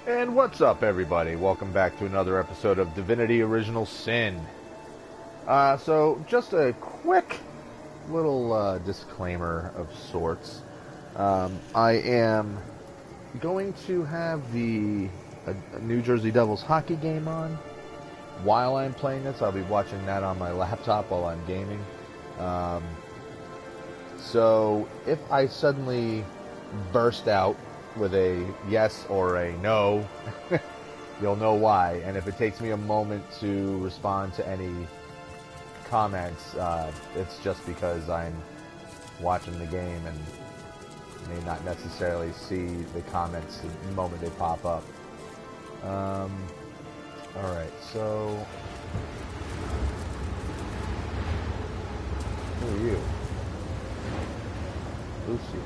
And what's up, everybody? Welcome back to another episode of Divinity Original Sin. So, just a quick little disclaimer of sorts. I am going to have the New Jersey Devils hockey game on while I'm playing this. I'll be watching that on my laptop while I'm gaming. So, if I suddenly burst out with a yes or a no, you'll know why. And if it takes me a moment to respond to any comments, it's just because I'm watching the game and may not necessarily see the comments the moment they pop up. Alright, so who are you? Lucy.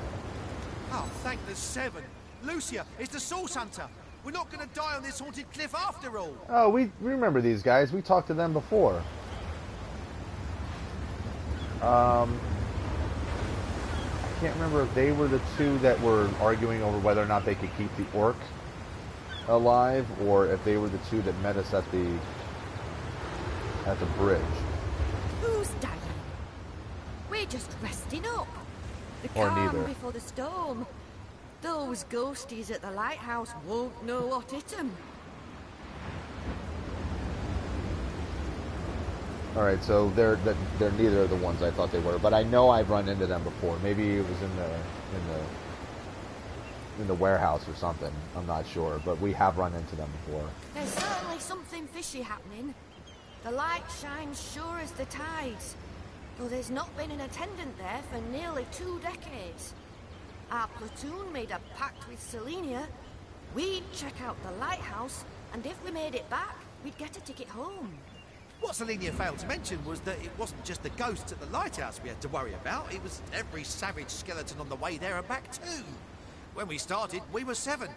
Oh, thank the seven. Lucia, it's the Source Hunter. We're not going to die on this haunted cliff after all. Oh, we remember these guys. We talked to them before. I can't remember if they were the two that were arguing over whether or not they could keep the orc alive, or if they were the two that met us at the bridge. Who's dying? We're just resting up. The Or calm neither. before the storm. Those ghosties at the lighthouse won't know what hit them. All right, so they're neither of the ones I thought they were, but I know I've run into them before. Maybe it was in the warehouse or something. I'm not sure, but we have run into them before. There's certainly something fishy happening. The light shines sure as the tides, though there's not been an attendant there for nearly 2 decades. Our platoon made a pact with Selenia. We'd check out the lighthouse, and if we made it back, we'd get a ticket home. What Selenia failed to mention was that it wasn't just the ghosts at the lighthouse we had to worry about. It was every savage skeleton on the way there and back too. When we started, we were 7.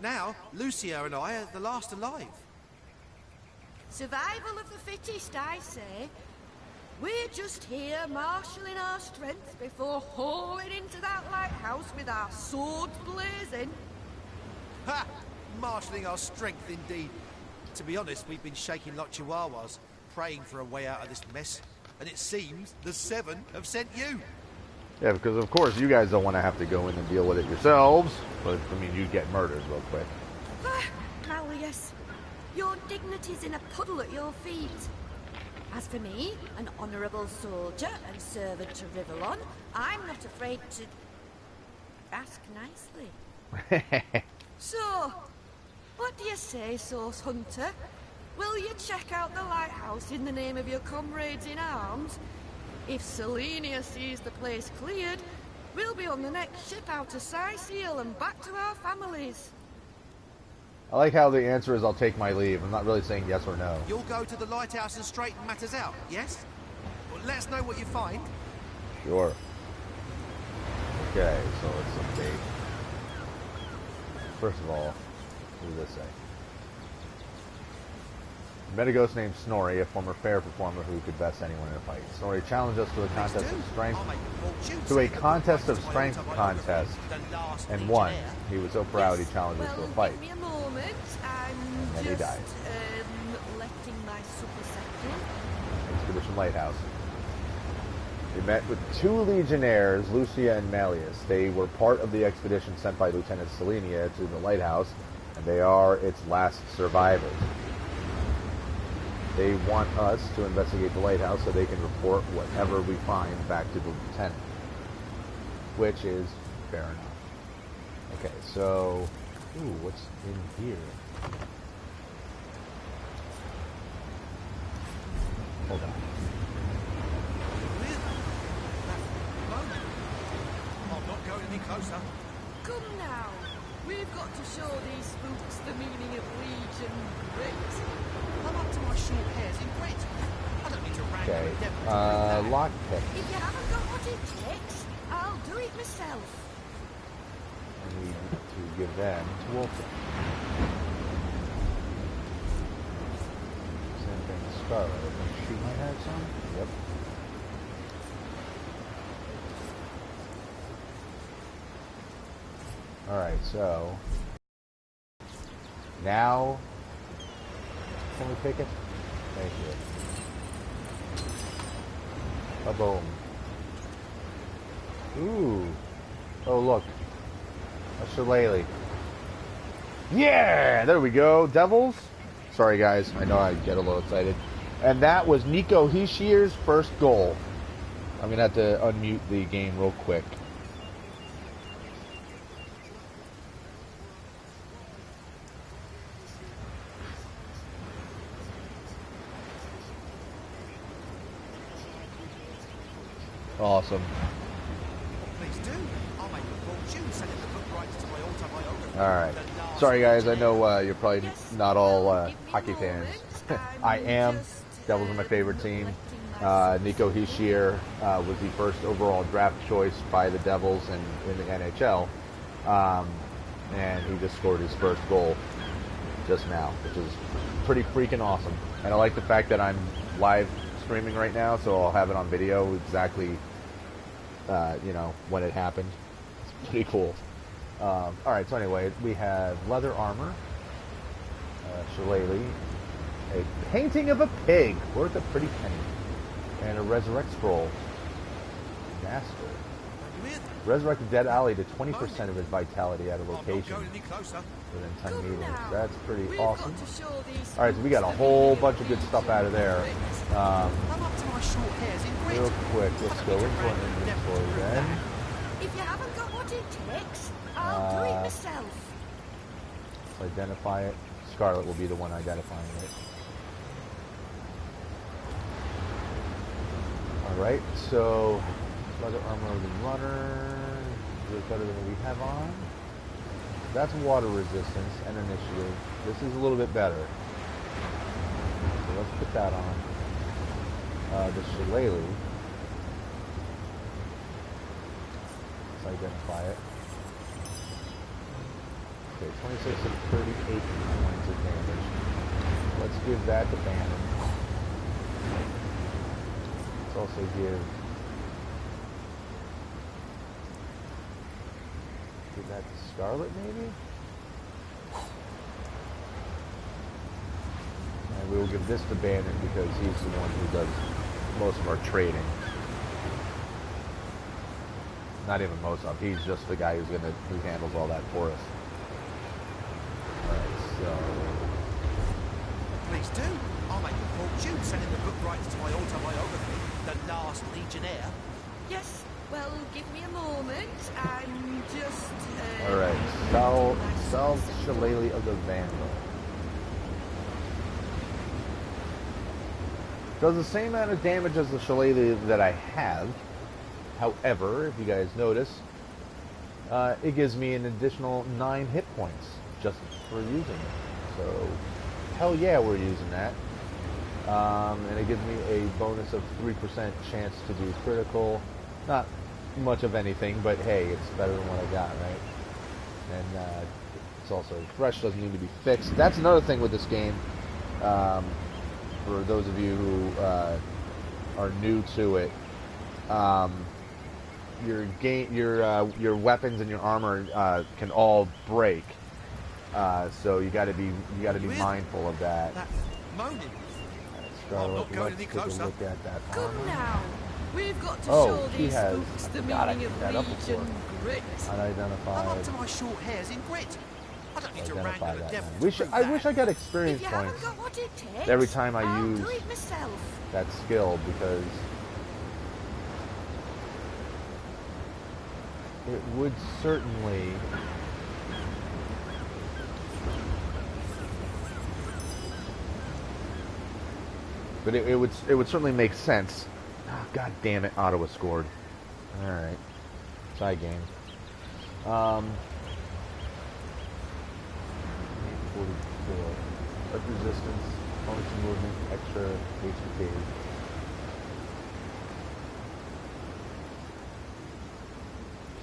Now, Lucia and I are the last alive. Survival of the fittest, I say. We're just here marshalling our strength before hauling into that lighthouse with our swords blazing. Ha! Marshalling our strength indeed. To be honest, we've been shaking like chihuahuas, praying for a way out of this mess. And it seems the 7 have sent you. Yeah, because of course you guys don't want to have to go in and deal with it yourselves. But I mean, you'd get murdered real quick. Malleus, your dignity's in a puddle at your feet. As for me, an honourable soldier and servant to Rivellon, I'm not afraid to ask nicely. So, what do you say, Source Hunter? Will you check out the lighthouse in the name of your comrades in arms? If Selenia sees the place cleared, we'll be on the next ship out to Sicil and back to our families. I like how the answer is I'll take my leave. I'm not really saying yes or no. You'll go to the lighthouse and straighten matters out, yes? Well, let us know what you find. Sure. Okay, so let's update. First of all, what does this say? Met a ghost named Snorri, a former fair performer who could best anyone in a fight. Snorri challenged us to a contest of strength and won. He was so proud he challenged us to a fight. Give me a moment. I'm And then he just died. letting my supper set in. Expedition Lighthouse. We met with 2 legionnaires, Lucia and Malleus. They were part of the expedition sent by Lieutenant Selenia to the lighthouse, and they are its last survivors. They want us to investigate the lighthouse so they can report whatever we find back to the lieutenant, which is fair enough. Okay, so, ooh, what's in here? Hold on. I'm not going any closer. Come now. We've got to show these spooks the meaning of Legion grit. I'm up to my short hairs in grit. I don't need to wrangle Okay, with them. lockpick. If you haven't got what it takes, I'll do it myself. I need to give them to Wolfgang. Same thing with Scarlet. I think she might have some. Yep. Alright, so Now, can we pick it? Thank you. Boom. Ooh. Oh, look. A shillelagh. Yeah! There we go. Devils. Sorry, guys. I know I get a little excited. And that was Nico Hishir's first goal. I'm going to have to unmute the game real quick. Awesome. Please do. I'll make a fortune selling the book rights to my autobiography. Alright. Sorry, guys. I know you're probably not all hockey fans. I am. Devils are my favorite team. Nico Hischier was the first overall draft choice by the Devils in the NHL. And he just scored his first goal just now, which is pretty freaking awesome. And I like the fact that I'm live streaming right now, so I'll have it on video exactly, when it happened. It's pretty cool. Alright, so anyway, we have leather armor, shillelagh, a painting of a pig worth a pretty penny, and a resurrect scroll. Master. Resurrect the dead ally to 20% of his vitality at a location within 10 meters. That's pretty awesome. Alright, so we got a whole bunch of good stuff out of there. Real quick, let's go into our inventory then. If you haven't got what it takes, I'll do it myself. Let's identify it. Scarlet will be the one identifying it. Alright, so leather armor of the runner is better than what we have on. That's water resistance and initiative. This is a little bit better. So let's put that on. The shillelagh. Let's identify it. Okay, 26 and 38 points of damage. Let's give that to Bannon. Let's also give that to Scarlet, maybe? And we will give this to Bannon because he's the one who does most of our trading. Not even most of. He's just the guy who handles all that for us. Alright, so Please do. I'll make a fortune selling the book rights to my autobiography, The Last Legionnaire. Yes, well, give me a moment. I'm just... Alright, sell Shillelagh of the Vandal. Does the same amount of damage as the Shillelagh that I have. However, if you guys notice, it gives me an additional 9 hit points just for using it. So, hell yeah, we're using that. And it gives me a bonus of 3% chance to do critical. Not much of anything, but hey, it's better than what I got, right? And it's also fresh, doesn't need to be fixed. That's another thing with this game. For those of you who are new to it, your weapons and your armor can all break. So you got to be mindful of that. That's moaning. Let's take a look at that Come armor. now. We've got to Oh, show he these has. folks the God, I meaning picked of that up reach before. and grit. I'm up Unidentified. to my short hairs in grit. I don't need to wrangle Identify the that. devil. I wish I got experience If you haven't points got what it takes, every time I I'll use do it myself. that skill, because it would certainly it would certainly make sense. Oh, God damn it, Ottawa scored. Alright. Tie game. 44. Up resistance, bonus to movement, extra HP.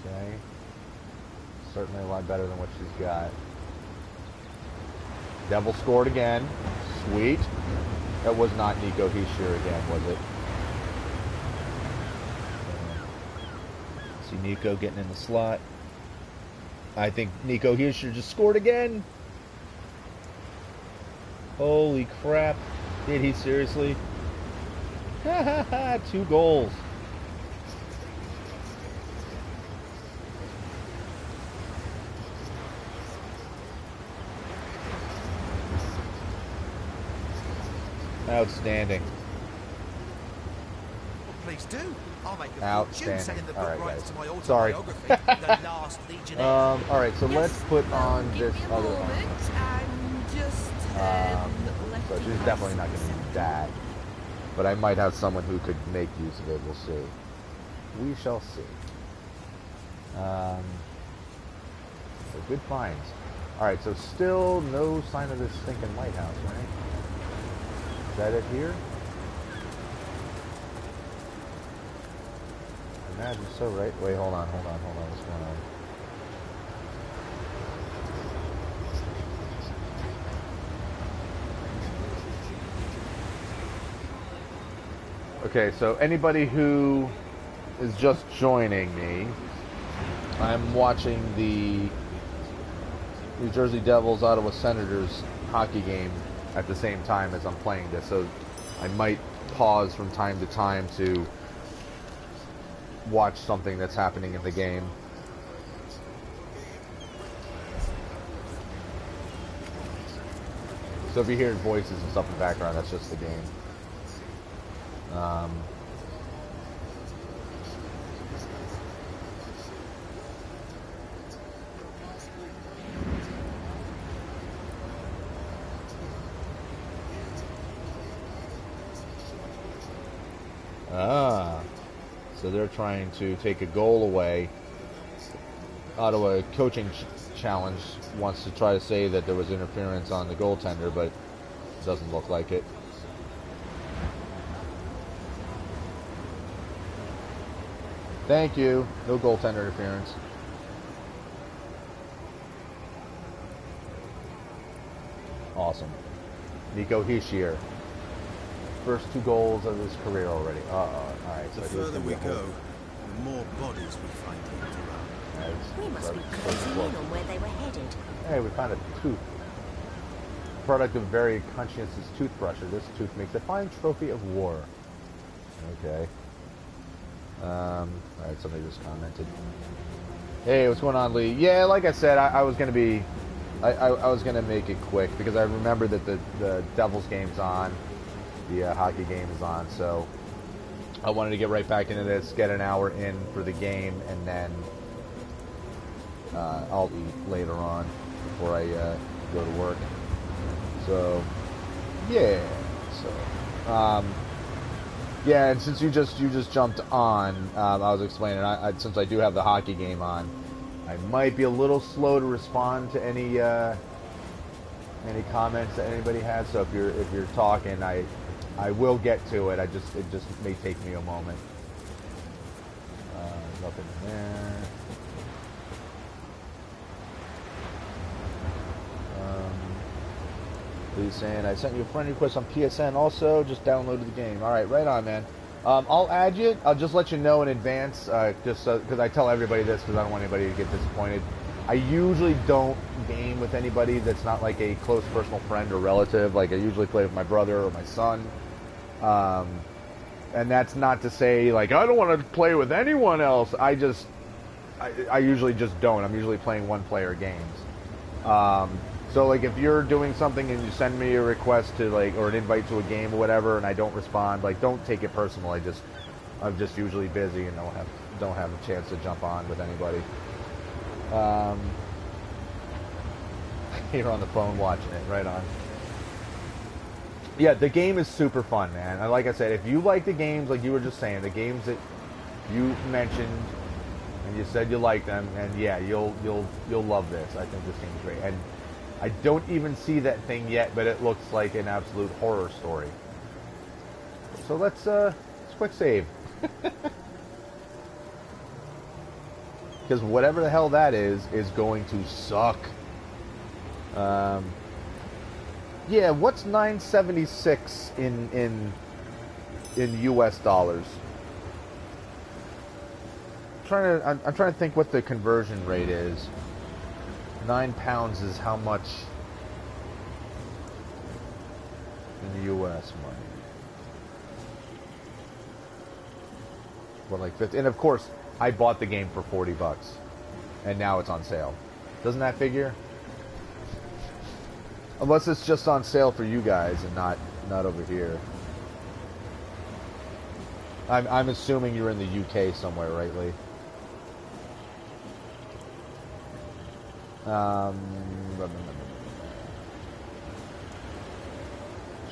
Okay. Certainly a lot better than what she's got. Devil scored again. Sweet. That was not Nico Hischier again, was it? See Nico getting in the slot. I think Nico Hischier just scored again. Holy crap. Did he seriously? Ha ha ha, 2 goals. Outstanding. Well, please do. I'll make a fortune Outstanding. selling the All book right, rights guys. to my Sorry. autobiography, The Last Legionnaire. Alright, so Yes, let's put well, on give this me a other moment. one. I'm just So lefting she's my definitely not going to seat. use that. But I might have someone who could make use of it. We'll see. We shall see. So good finds. Alright, so still no sign of this stinking lighthouse, right? Is that it here? I imagine so, right? Wait, hold on. What's going on? Okay, so anybody who is just joining me, I'm watching the New Jersey Devils Ottawa Senators hockey game at the same time as I'm playing this, so I might pause from time to time to watch something that's happening in the game. So if you hear voices and stuff in the background, that's just the game. So they're trying to take a goal away. Ottawa coaching challenge wants to try to say that there was interference on the goaltender, but it doesn't look like it. Thank you. No goaltender interference. Awesome. Nico Hischier. First 2 goals of his career already. Alright. The further we go, the more bodies we find around. We must be closing in on where they were headed. Hey, we found a tooth. Product of very conscientious toothbrusher. This tooth makes a fine trophy of war. Okay. Alright, somebody just commented. Hey, what's going on, Lee? Yeah, like I said, I was gonna be... I was gonna make it quick because I remember that the Devils game's on. The hockey game is on, so I wanted to get right back into this, get an hour in for the game, and then I'll eat later on before I go to work. So, yeah. So, yeah, and since you just jumped on, I was explaining. Since I do have the hockey game on, I might be a little slow to respond to any comments that anybody has. So if you're talking, I will get to it. It just may take me a moment. Nothing there. Please saying I sent you a friend request on PSN. Also, just downloaded the game. All right, right on, man. I'll add you. I'll just let you know in advance, just because I tell everybody this because I don't want anybody to get disappointed. I usually don't game with anybody that's not like a close personal friend or relative. Like I usually play with my brother or my son. And that's not to say like I don't want to play with anyone else. I usually just don't. I'm usually playing one-player games. So like if you're doing something and you send me a request to like or an invite to a game or whatever, and I don't respond, like don't take it personal. I'm just usually busy and don't have a chance to jump on with anybody. You're on the phone watching it, right on. Yeah, the game is super fun, man. And like I said, if you like the games, like you were just saying, the games that you mentioned and you said you like them, and yeah, you'll love this. I think this game's great. And I don't even see that thing yet, but it looks like an absolute horror story. So let's quick save. Because whatever the hell that is going to suck. Yeah, what's 976 in US dollars? I'm trying to think what the conversion rate is. 9 pounds is how much? in the U.S. money. What, like 50? And of course, I bought the game for $40, and now it's on sale. Doesn't that figure? Unless it's just on sale for you guys and not over here. I'm assuming you're in the UK somewhere, right, Lee?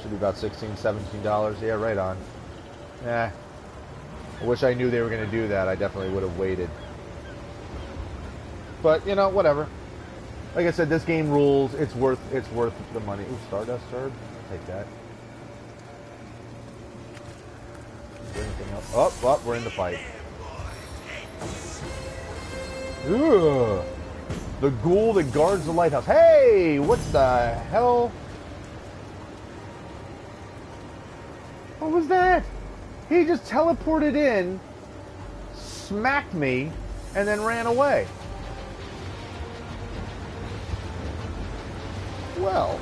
Should be about $16, $17. Yeah, right on. I wish I knew they were going to do that. I definitely would have waited. But, you know, whatever. Like I said, this game rules. It's worth the money. Ooh, Stardust Herb. I'll take that. Is there anything else? Oh, we're in the fight. Ugh. The ghoul that guards the lighthouse. Hey! What the hell? What was that? He just teleported in, smacked me, and then ran away. Well,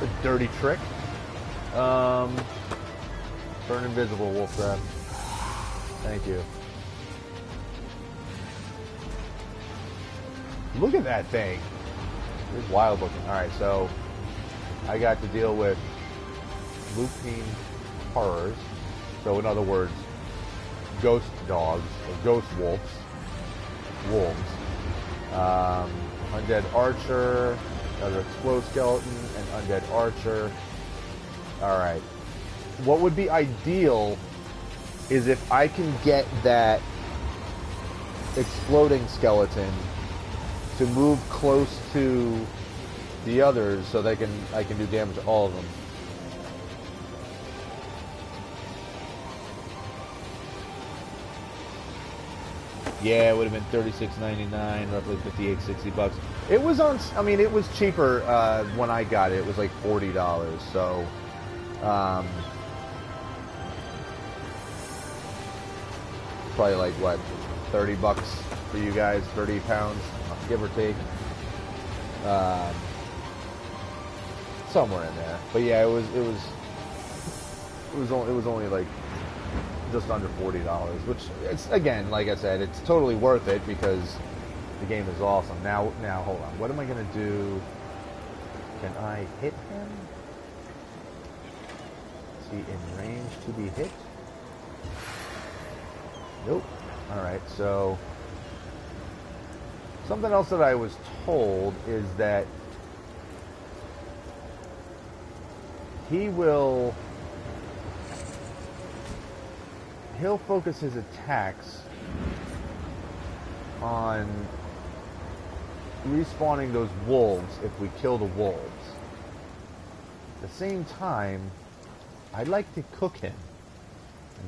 a dirty trick. Turn invisible, wolf trap. Thank you. Look at that thing. It's wild looking. Alright, so I got to deal with lupine horrors. So in other words, ghost dogs, or ghost wolves. Undead archer, another explode skeleton, and undead archer. Alright. What would be ideal is if I can get that exploding skeleton to move close to the others so I can do damage to all of them. Yeah, it would have been $36.99, roughly $58-$60. It was on. I mean, it was cheaper when I got it. It was like $40. So, probably like what, $30 for you guys, 30 pounds, give or take. Somewhere in there. But yeah, it was only like just under $40, which it's, again, like I said, it's totally worth it because the game is awesome. Now hold on. What am I gonna do? Can I hit him? Is he in range to be hit? Nope. Alright, so something else that I was told is that he'll focus his attacks on respawning those wolves if we kill the wolves. At the same time, I'd like to cook him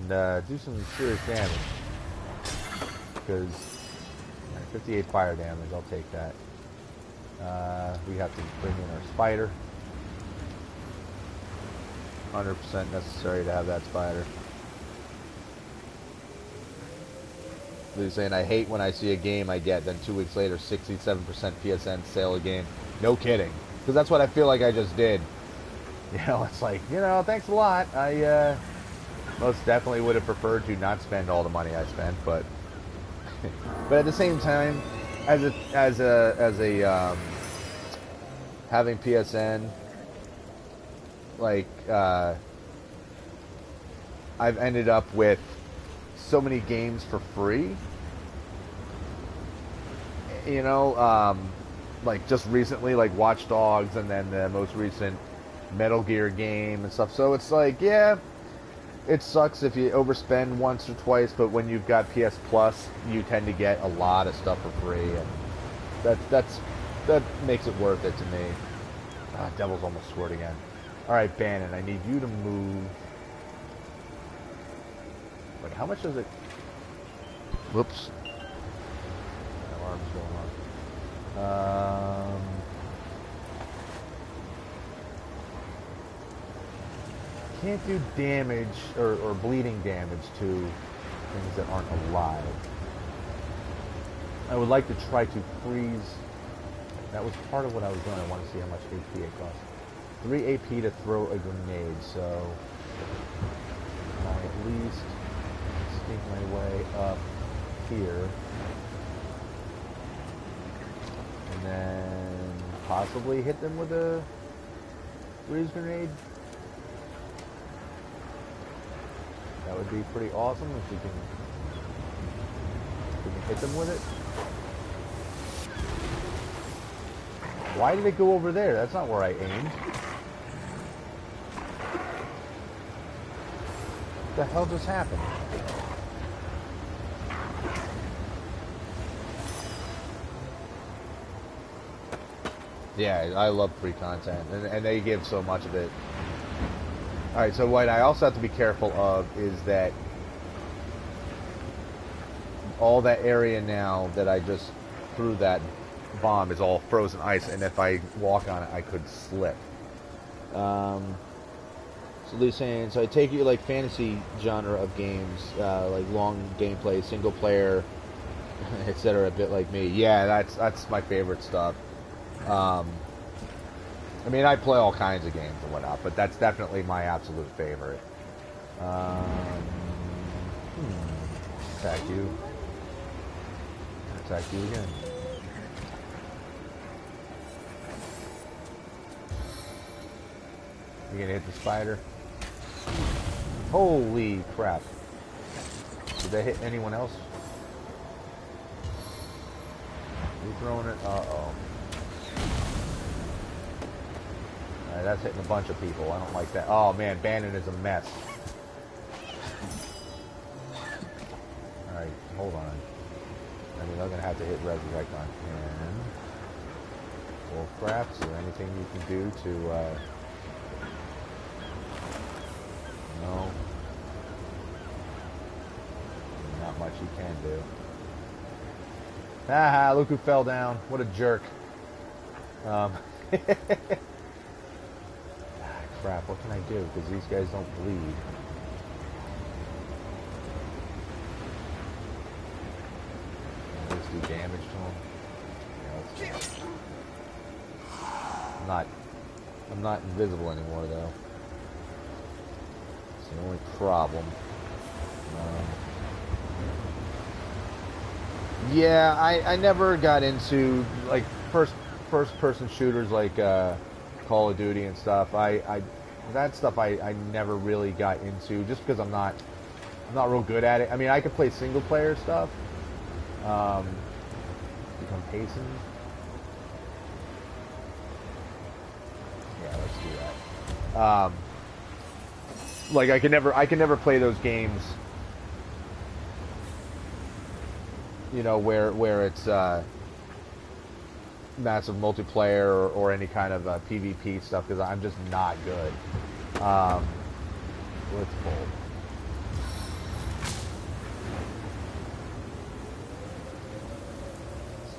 and do some serious damage. Because 58 fire damage, I'll take that. We have to bring in our spider. 100% necessary to have that spider. They're saying, I hate when I see a game I get, then 2 weeks later, 67% PSN sale a game. No kidding. Because that's what I feel like I just did. You know, it's like, you know, thanks a lot. I most definitely would have preferred to not spend all the money I spent, but but at the same time, as a having PSN, like I've ended up with so many games for free, you know, like just recently, like Watch Dogs, and then the most recent Metal Gear game and stuff. So it's like, yeah, it sucks if you overspend once or twice, but when you've got PS Plus, you tend to get a lot of stuff for free, and that makes it worth it to me. Devil's almost scored again. All right, Bannon, I need you to move. Wait, how much is it? Whoops. Alarm's going on. Can't do damage or bleeding damage to things that aren't alive. I would like to try to freeze. That was part of what I was doing. I want to see how much HP it costs. 3 AP to throw a grenade, so I at least sneak my way up here. And then possibly hit them with a freeze grenade. That would be pretty awesome if we can hit them with it. Why did it go over there? That's not where I aimed. What the hell just happened? Yeah, I love free content, and they give so much of it. Alright, so what I also have to be careful of is that all that area now that I just threw that bomb is all frozen ice, and if I walk on it, I could slip. So Lou's saying, so I take it you like fantasy genre of games, like long gameplay, single player, etc. A bit like me. Yeah, that's my favorite stuff. I mean, I play all kinds of games and whatnot, but that's definitely my absolute favorite. Attack you. Attack you again. You gonna hit the spider? Holy crap. Did they hit anyone else? You throwing it? Uh-oh. Alright, that's hitting a bunch of people. I don't like that. Oh man, Bannon is a mess. Alright, hold on. I mean, I'm gonna have to hit resurrect on him. Wolf crafts, or anything you can do to, no. Not much you can do. Haha, look who fell down. What a jerk. Crap, what can I do? Because these guys don't bleed. Let's do damage to them. Yeah, I'm not invisible anymore, though. It's the only problem. Yeah, I never got into like first person shooters like Call of Duty and stuff. That stuff I never really got into just because I'm not real good at it. I mean, I could play single player stuff. Become Payson. Yeah, let's do that. Like I can never play those games. You know, where it's massive multiplayer or any kind of PvP stuff because I'm just not good. Blitzbolt.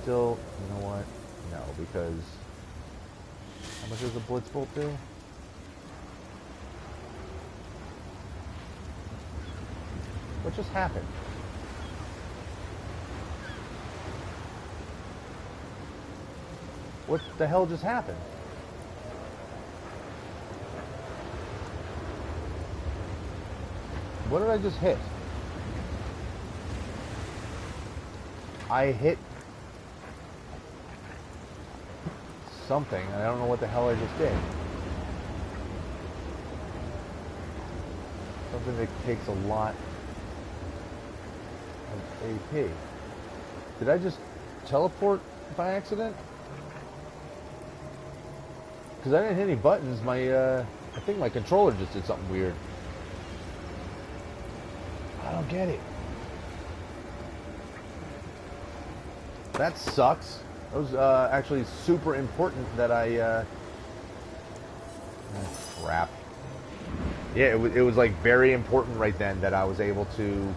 Still, you know what? No, because how much does a Blitzbolt do? What just happened? What the hell just happened? What did I just hit? I hit something, and I don't know what the hell I just did. Something that takes a lot of AP. Did I just teleport by accident? Because I didn't hit any buttons, I think my controller just did something weird. I don't get it. That sucks. That was actually super important that I... oh, crap. Yeah, it was like very important right then that I was able to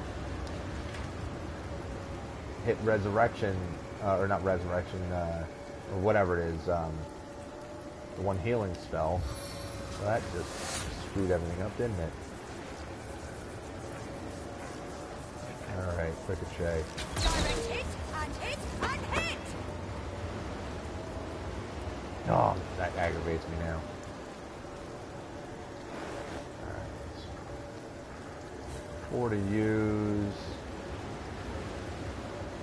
hit resurrection, or not resurrection, or whatever it is, the one healing spell. So that just screwed everything up, didn't it? Alright, ricochet. Direct hit and hit and hit! Oh, that aggravates me now. 4 to use.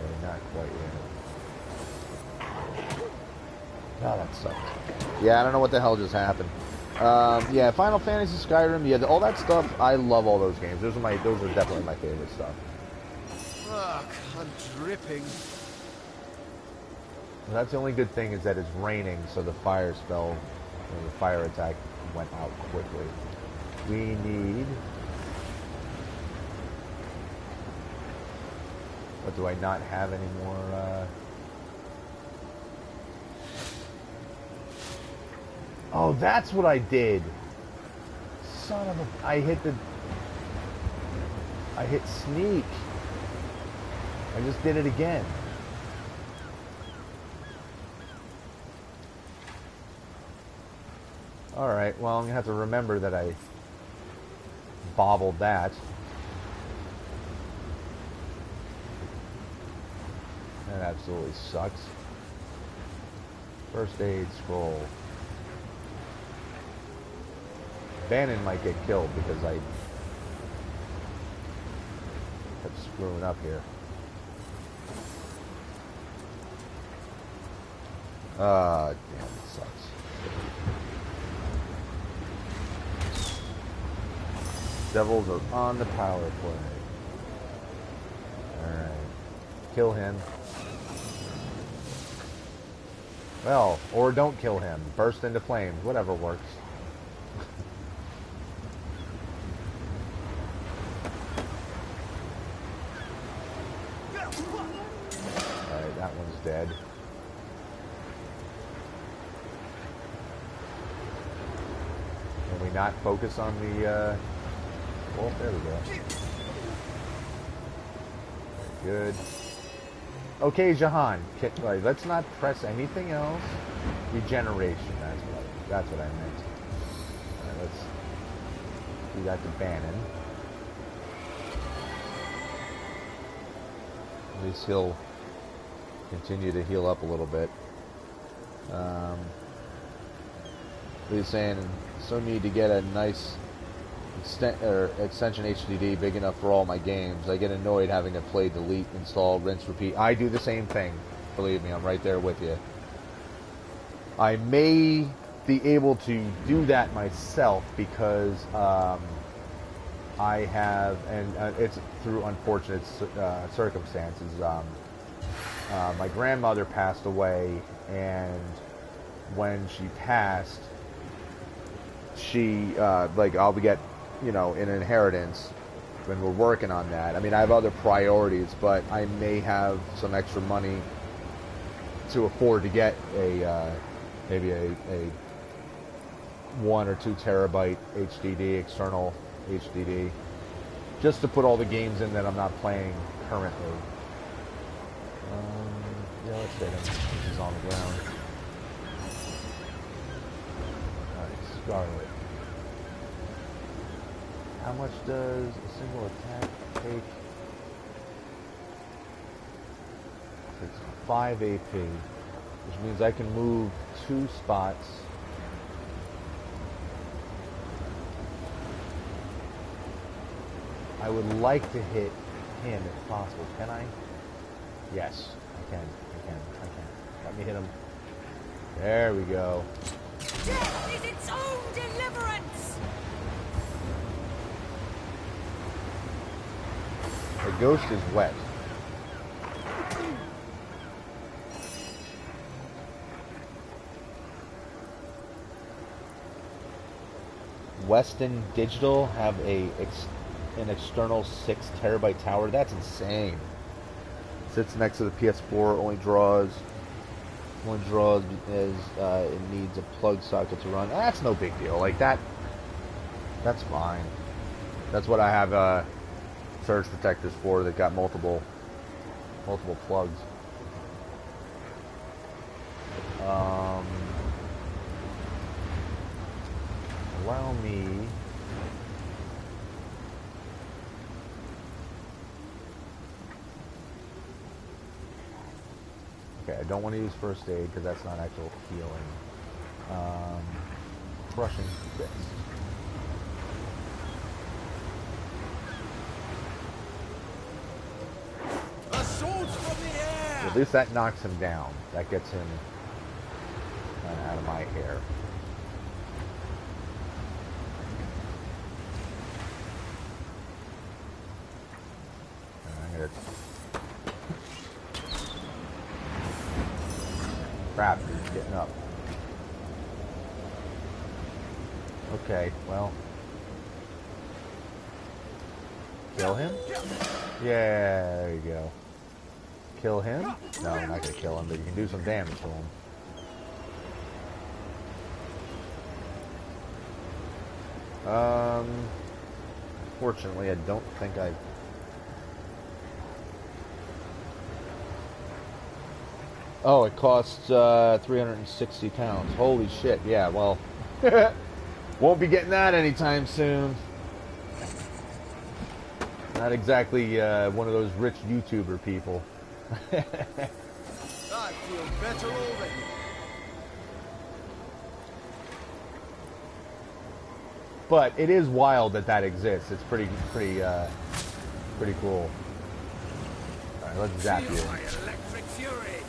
Okay, not quite yet. Oh, that sucked. Yeah, I don't know what the hell just happened. Yeah, Final Fantasy, Skyrim, yeah, all that stuff. I love all those games. Those are definitely my favorite stuff. Ugh, I'm dripping. That's the only good thing is that it's raining, so the fire spell, the fire attack went out quickly. We need... What do I not have anymore? Oh, that's what I did. Son of a... I hit sneak. I just did it again. Alright, well, I'm going to have to remember that I bobbled that. That absolutely sucks. First aid scroll. Bannon might get killed because I kept screwing up here. Damn, it sucks. Devils are on the power play. Alright. Kill him. Well, or don't kill him. Burst into flames. Whatever works. Alright, that one's dead. Can we not focus on the, well, there we go. Very good. Okay, Jahan. Right, let's not press anything else. Regeneration. That's what I meant. All right, let's do that to Bannon. At least he'll continue to heal up a little bit. He's saying, so need to get a nice extension HDD big enough for all my games. I get annoyed having to play, delete, install, rinse, repeat. I do the same thing. Believe me, I'm right there with you. I may be able to do that myself because I have, and it's through unfortunate circumstances. My grandmother passed away, and when she passed, she I'll get, you know, an inheritance when we're working on that. I mean, I have other priorities, but I may have some extra money to afford to get a maybe a 1 or 2 terabyte HDD, external HDD, just to put all the games in that I'm not playing currently. Yeah, let's hit him. He's on the ground. Alright, Scarlet. How much does a single attack take? It's 5 AP, which means I can move 2 spots. I would like to hit him if possible. Can I? Yes, I can. Let me hit him. There we go. Death is its own deliverance! The ghost is wet. Weston Digital have an external 6 terabyte tower. That's insane. Sits next to the PS4. Only draws as it needs a plug socket to run. That's no big deal. Like that. That's fine. That's what I have surge protectors for. That got multiple plugs. Allow me. Okay, I don't want to use first aid because that's not actual healing. Brushing fist. At least that knocks him down. That gets him out of my hair. Crap, he's getting up. Okay, well. Kill him? Yeah, there you go. Kill him? No, we're not gonna kill him, but you can do some damage to him. Fortunately, I don't think I... Oh, it costs 360 pounds. Holy shit, yeah, well... won't be getting that anytime soon. Not exactly one of those rich YouTuber people. I feel better already. But it is wild that that exists. It's pretty cool. All right, let's zap you. Electric fury.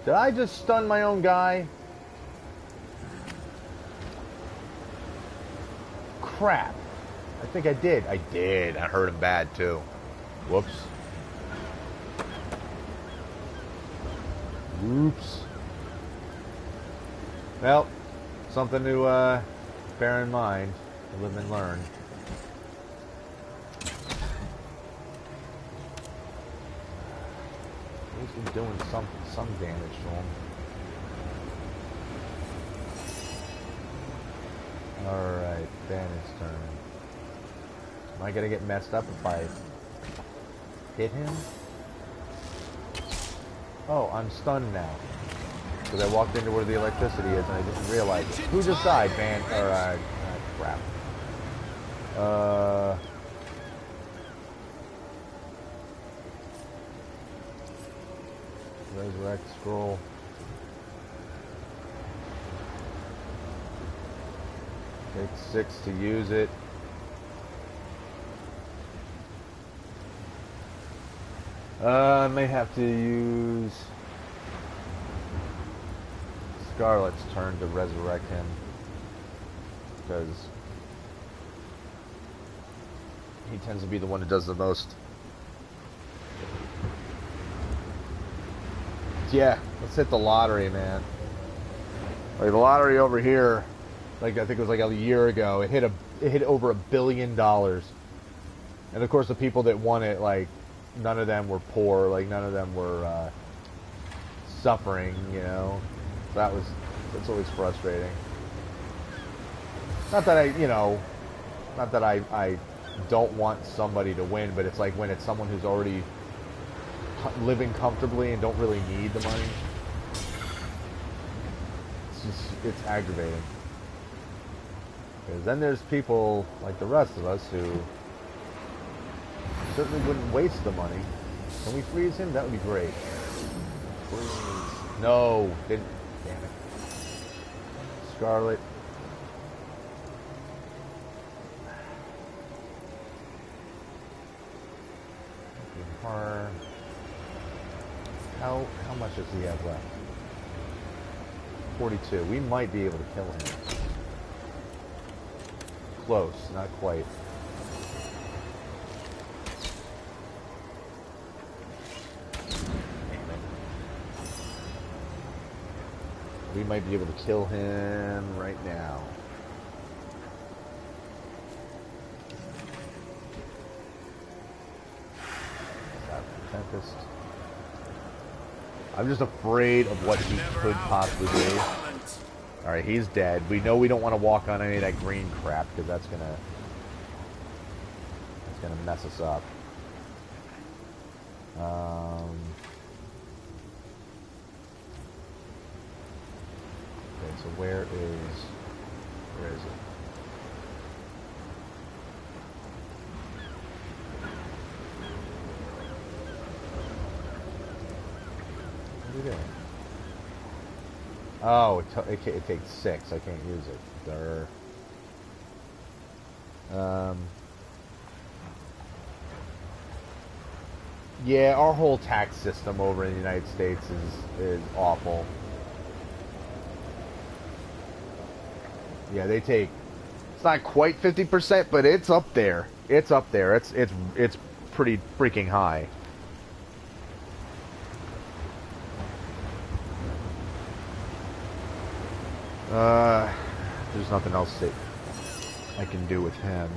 Did I just stun my own guy? Crap. I think I did. I did. I hurt him bad too. Whoops. Oops. Well, something to bear in mind. Live and learn. At least we're doing some damage to him. Alright, Bandit's turn. Am I gonna get messed up if I hit him? Oh, I'm stunned now. Because I walked into where the electricity is and I didn't realize it. Who just died, man? Or, crap. Resurrect scroll. Takes 6 to use it. I may have to use Scarlet's turn to resurrect him. Because he tends to be the one who does the most. Yeah, let's hit the lottery, man. Like the lottery over here, like I think it was like a year ago, it hit over $1 billion. And of course the people that won it, like none of them were poor, like none of them were suffering, you know. So that's always frustrating. Not that I don't want somebody to win, but it's like when it's someone who's already living comfortably and don't really need the money. It's aggravating. Because then there's people like the rest of us who certainly wouldn't waste the money. Can we freeze him? That would be great. Freeze. No, didn't. Damn it. Scarlet. Her. How much does he have left? 42. We might be able to kill him. Close, not quite. We might be able to kill him right now. Tempest. I'm just afraid of what he could possibly do. Alright, he's dead. We know we don't want to walk on any of that green crap because that's gonna mess us up. Okay, so where is it? What are you doing? Oh, it takes 6. I can't use it. Durr. Yeah, our whole tax system over in the United States is awful. Yeah, they take, it's not quite 50%, but it's up there. It's up there. It's pretty freaking high. There's nothing else that I can do with him.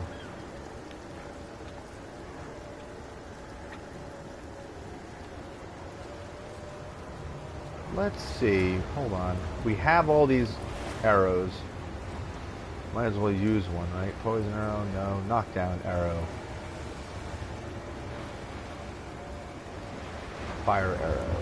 Let's see. Hold on. We have all these arrows. Might as well use one, right? Poison arrow, no. Knockdown arrow. Fire arrow.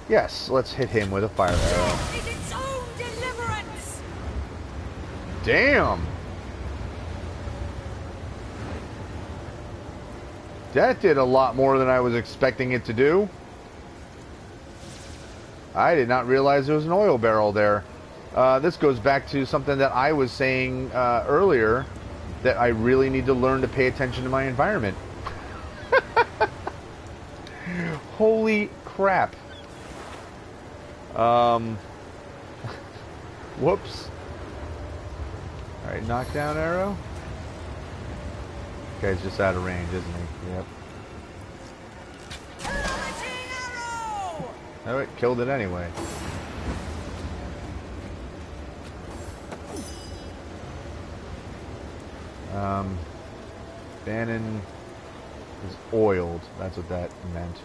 Yes, let's hit him with a fire arrow. Is its own deliverance. Damn! That did a lot more than I was expecting it to do. I did not realize there was an oil barrel there. This goes back to something that I was saying earlier, that I really need to learn to pay attention to my environment. Holy crap. Whoops. Alright, knockdown arrow. Guy's just out of range, isn't he? Yep. Oh, it killed it anyway. Bannon is oiled. That's what that meant.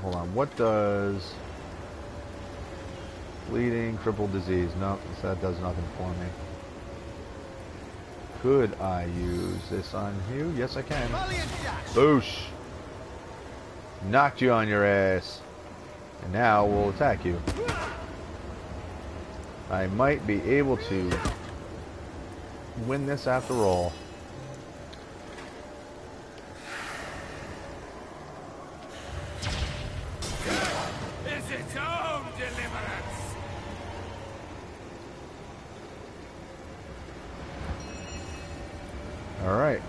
Hold on. What does bleeding, crippled disease? No, that does nothing for me. Could I use this on you? Yes, I can. Boosh! Knocked you on your ass. And now we'll attack you. I might be able to win this after all. Is its own deliverance. Alright.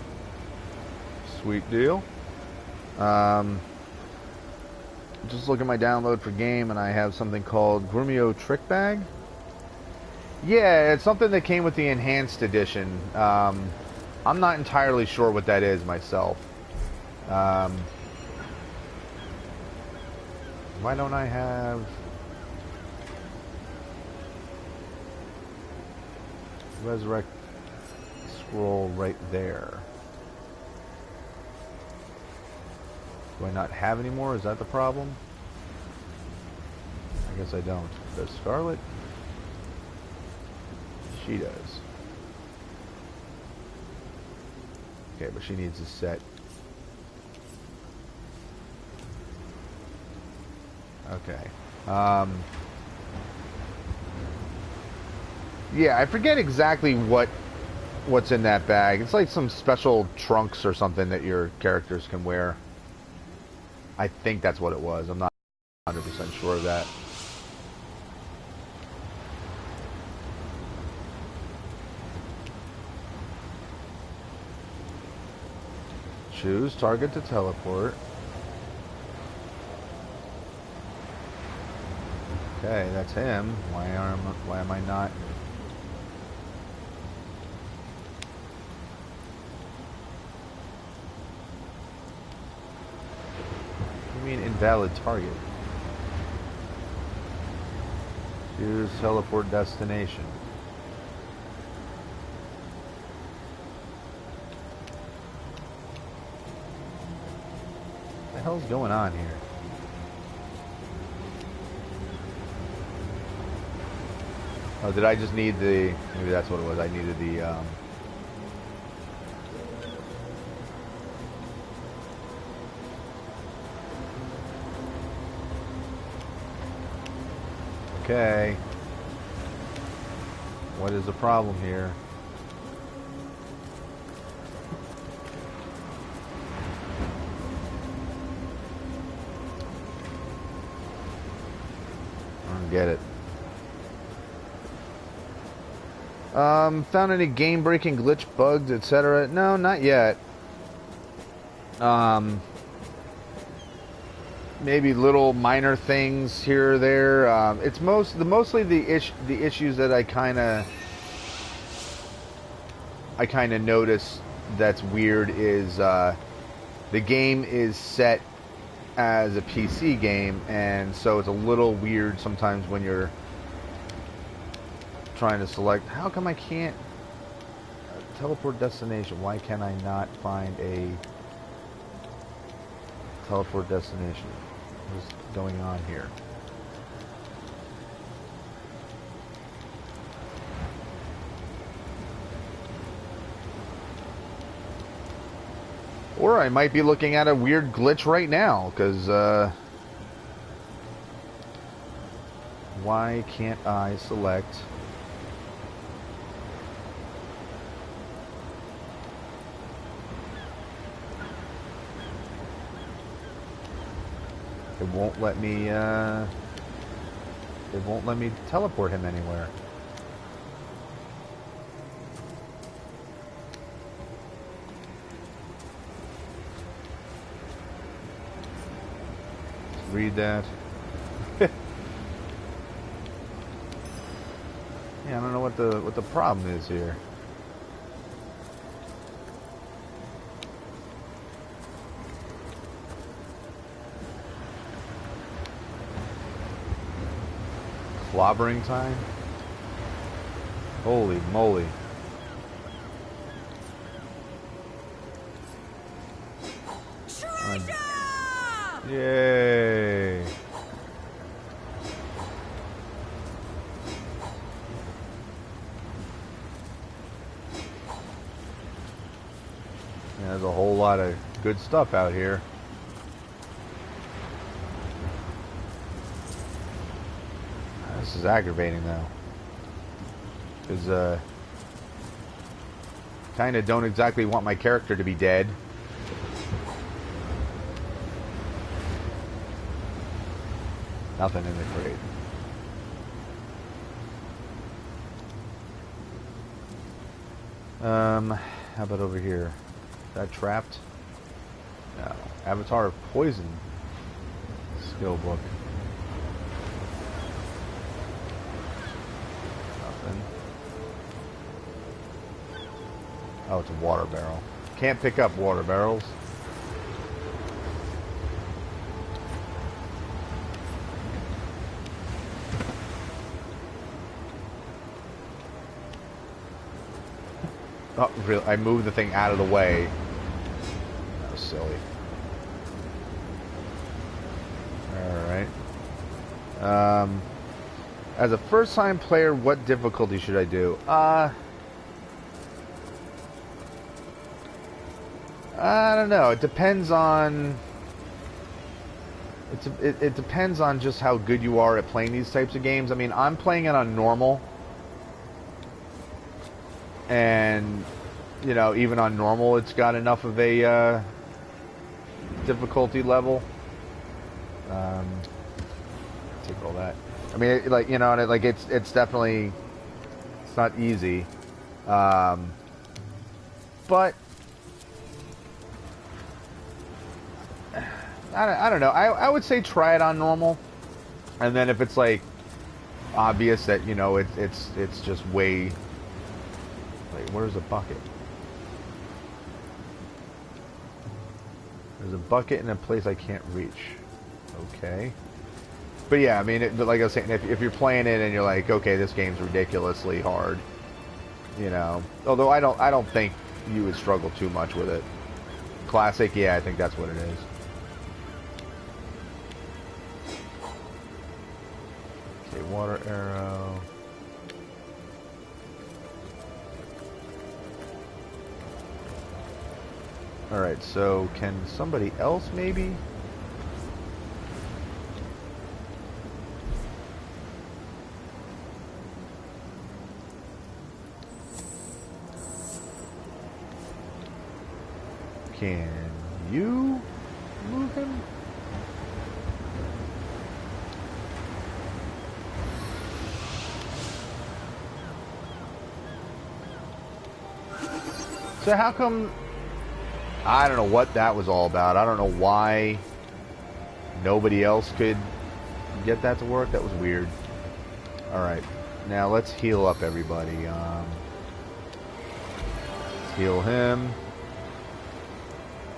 Sweet deal. Just look at my download for game and I have something called Grumio Trick Bag. Yeah, it's something that came with the Enhanced Edition. I'm not entirely sure what that is myself. Why don't I have... Resurrect scroll right there. Do I not have any more? Is that the problem? I guess I don't. Does Scarlet? She does. Okay, but she needs a set. Okay. Yeah, I forget exactly what's in that bag. It's like some special trunks or something that your characters can wear. I think that's what it was. I'm not 100% sure of that. Choose target to teleport. Okay, that's him. Why am I not? What do you mean invalid target? Choose teleport destination. What the hell's going on here? Oh, did I just need the... Maybe that's what it was. I needed the... Okay. What is the problem here? forget it. Found any game-breaking glitch bugs, etc.? No, not yet. Maybe little minor things here or there. It's mostly the issues that I kind of notice that's weird is the game is set as a PC game, and so it's a little weird sometimes when you're trying to select. How come I can't teleport destination? Why can I not find a teleport destination? What's going on here? Or I might be looking at a weird glitch right now, because why can't I select? It won't let me. It won't let me teleport him anywhere. Read that. Yeah, I don't know what the problem is here. Clobbering time? Holy moly. Yay! There's a whole lot of good stuff out here. This is aggravating though, because kind of don't exactly want my character to be dead. Nothing in the crate. How about over here? Is that trapped? No. Avatar of Poison. Skill book. Nothing. Oh, it's a water barrel. Can't pick up water barrels. Oh, really? I moved the thing out of the way. That was silly. Alright. As a first-time player, what difficulty should I do? I don't know. It depends on... It depends on just how good you are at playing these types of games. I mean, I'm playing it on normal. And, you know, even on normal, it's got enough of a difficulty level. Take all that. I mean, like, you know, like it's definitely, it's not easy. But I don't know. I would say try it on normal, and then if it's like obvious that, you know, it's just way. Wait, where's the bucket? There's a bucket in a place I can't reach. Okay. But yeah, I mean, but like I was saying, if you're playing it and you're like, okay, this game's ridiculously hard, you know. Although I don't think you would struggle too much with it. Classic, yeah, I think that's what it is. Okay, water arrow. Alright, so can somebody else maybe? Can you move him? So how come... I don't know what that was all about. I don't know why nobody else could get that to work. That was weird. Alright. Now let's heal up everybody. Let's heal him.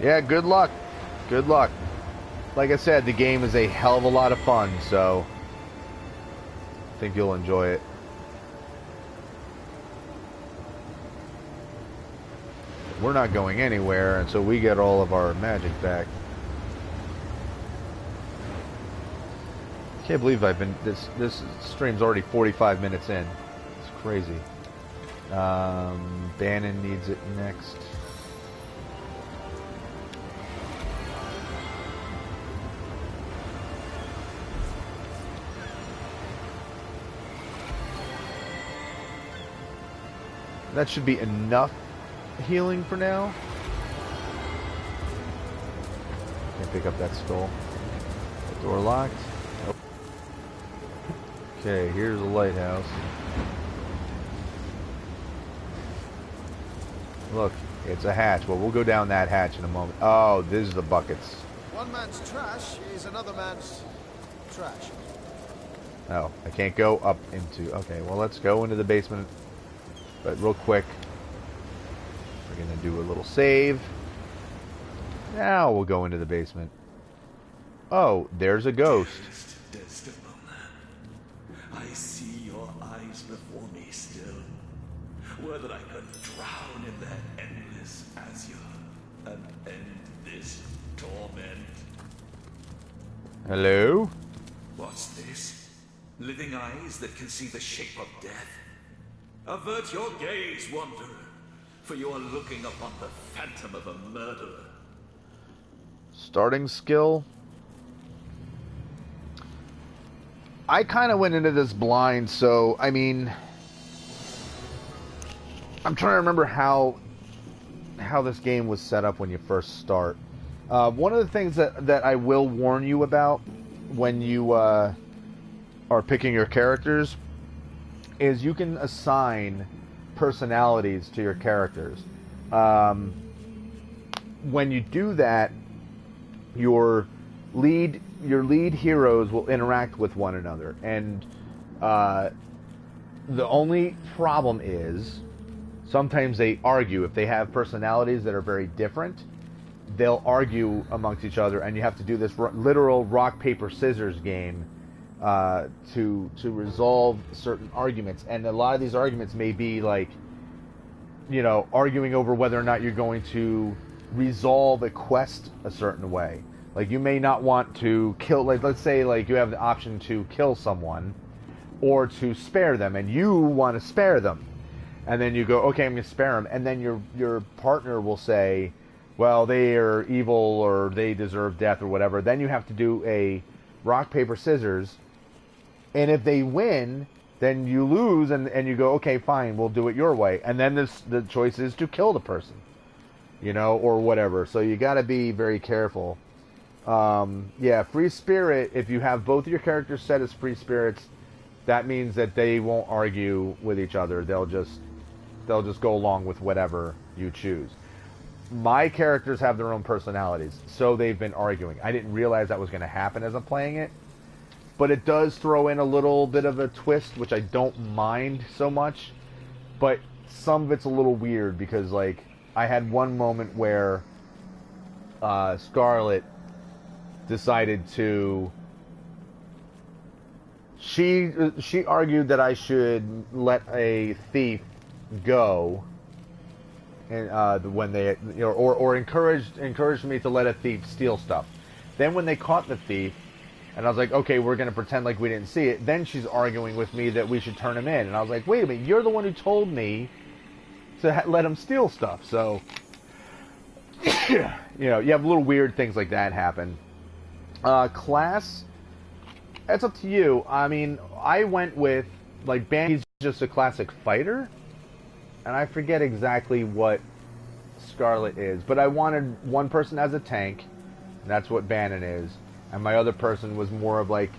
Yeah, good luck. Good luck. Like I said, the game is a hell of a lot of fun, so I think you'll enjoy it. We're not going anywhere until we get all of our magic back. Can't believe I've been this stream's already 45 minutes in. It's crazy. Bannon needs it next. That should be enough healing for now. Can't pick up that skull. The door locked. Nope. Okay, here's a lighthouse. Look, it's a hatch. Well, we'll go down that hatch in a moment. Oh, this is the buckets. One man's trash is another man's trash. Oh, I can't go up into... Okay, well, let's go into the basement. But real quick, we're going to do a little save. Now we'll go into the basement. Oh, there's a ghost. I see your eyes before me still. Whether I could drown in that endless azure and end this torment. Hello? What's this? Living eyes that can see the shape of death? Avert your gaze, wanderer, for you are looking upon the phantom of a murderer. Starting skill. I kind of went into this blind, so, I mean... I'm trying to remember how this game was set up when you first start. One of the things that I will warn you about when you are picking your characters is you can assign personalities to your characters. When you do that, your lead heroes will interact with one another, and the only problem is sometimes they argue. If they have personalities that are very different, they'll argue amongst each other, and you have to do this literal rock paper scissors game to resolve certain arguments. And a lot of these arguments may be like, you know, arguing over whether or not you're going to resolve a quest a certain way. Like, you may not want to kill, like, let's say, like, you have the option to kill someone or to spare them, and you want to spare them. And then you go, okay, I'm going to spare them. And then your partner will say, well, they are evil or they deserve death or whatever. Then you have to do a rock, paper, scissors. And if they win, then you lose, and you go, okay, fine, we'll do it your way. And then the choice is to kill the person, you know, or whatever. So you got to be very careful. Yeah, free spirit, if you have both of your characters set as free spirits, that means that they won't argue with each other. They'll just go along with whatever you choose. My characters have their own personalities, so they've been arguing. I didn't realize that was going to happen as I'm playing it, but it does throw in a little bit of a twist, which I don't mind so much, but some of it's a little weird because, like, I had one moment where Scarlet decided to... She argued that I should let a thief go, and when they, you know, or encouraged me to let a thief steal stuff. Then when they caught the thief, and I was like, okay, we're going to pretend like we didn't see it. Then she's arguing with me that we should turn him in, and I was like, wait a minute, you're the one who told me to let him steal stuff. So, you know, you have little weird things like that happen. Class, that's up to you. I mean, I went with, like, Banny's just a classic fighter, and I forget exactly what Scarlet is, but I wanted one person as a tank, and that's what Bannon is, and my other person was more of, like,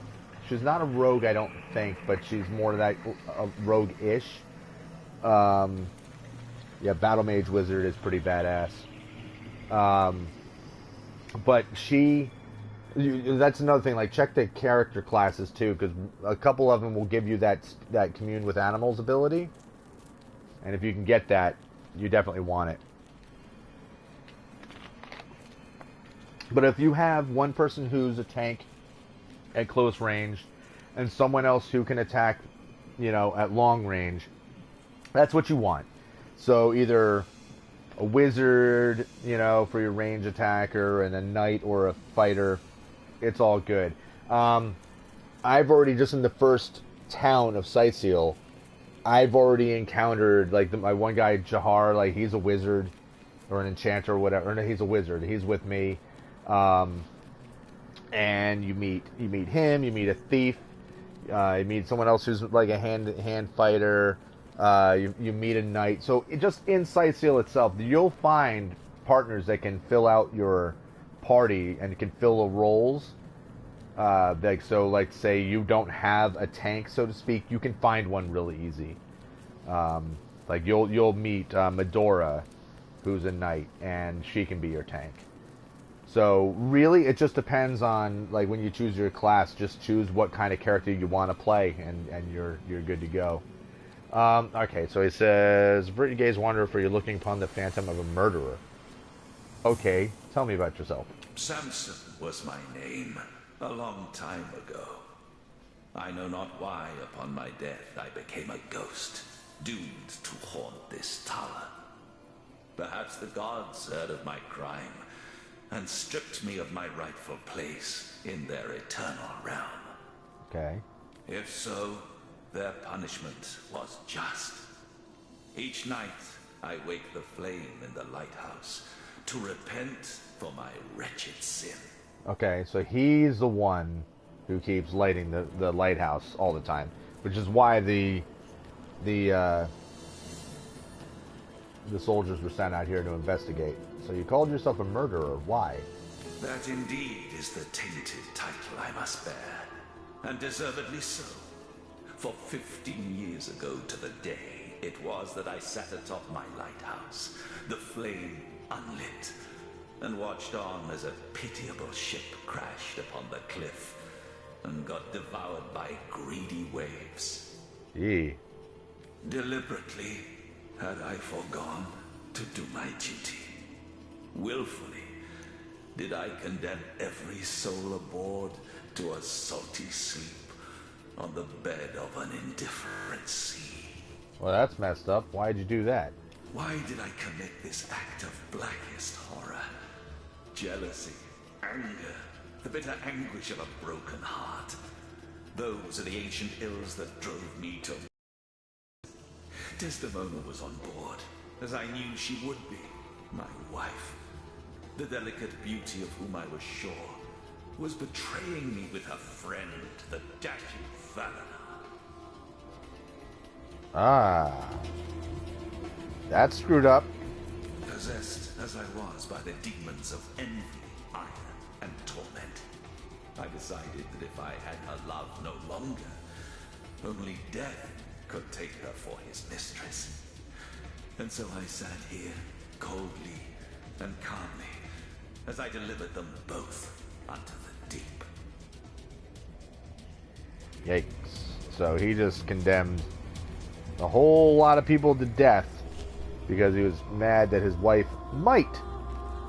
she's not a rogue, I don't think, but she's more like a rogue-ish. Yeah, Battle Mage Wizard is pretty badass. But that's another thing. Like, check the character classes too, because a couple of them will give you that commune with animals ability, and if you can get that, you definitely want it. But if you have one person who's a tank at close range, and someone else who can attack, at long range, that's what you want. So either a wizard, for your range attacker, and a knight or a fighter, it's all good. I've already, just in the first town of Sightseal, I've already encountered, like, my one guy, Jahar, like, he's a wizard, or an enchanter, or whatever. Or no, he's a wizard. He's with me. And you meet him, you meet a thief, you meet someone else who's like a hand fighter, you meet a knight. So just in Sightseal itself, you'll find partners that can fill out your party and can fill the roles. Like say you don't have a tank, so to speak, you can find one really easy. Like you'll meet Medora, who's a knight, and she can be your tank. So really, it just depends on, like, when you choose your class, just choose what kind of character you want to play, and you're good to go. Okay, so he says, avert your gaze, wanderer, for you're looking upon the phantom of a murderer. Okay, tell me about yourself. Samson was my name, a long time ago. I know not why, upon my death, I became a ghost, doomed to haunt this tower. Perhaps the gods heard of my crime, and stripped me of my rightful place in their eternal realm. Okay. If so, their punishment was just. Each night, I wake the flame in the lighthouse to repent for my wretched sin. Okay, so he's the one who keeps lighting the lighthouse all the time, which is why the soldiers were sent out here to investigate. So you called yourself a murderer. Why? That indeed is the tainted title I must bear, and deservedly so. For 15 years ago to the day, it was that I sat atop my lighthouse, the flame unlit, and watched on as a pitiable ship crashed upon the cliff and got devoured by greedy waves. Yee. Deliberately had I forgone to do my duty. Willfully did I condemn every soul aboard to a salty sleep on the bed of an indifferent sea. Well, that's messed up. Why'd you do that? Why did I commit this act of blackest horror? Jealousy, anger, the bitter anguish of a broken heart. Those are the ancient ills that drove me to... Desdemona was on board, as I knew she would be, my wife. The delicate beauty of whom I was sure was betraying me with her friend, the dashing Valena. Ah. That's screwed up. Possessed as I was by the demons of envy, ire, and torment, I decided that if I had her love no longer, only death could take her for his mistress. And so I sat here, coldly and calmly, as I delivered them both unto the deep. Yikes. So he just condemned a whole lot of people to death because he was mad that his wife might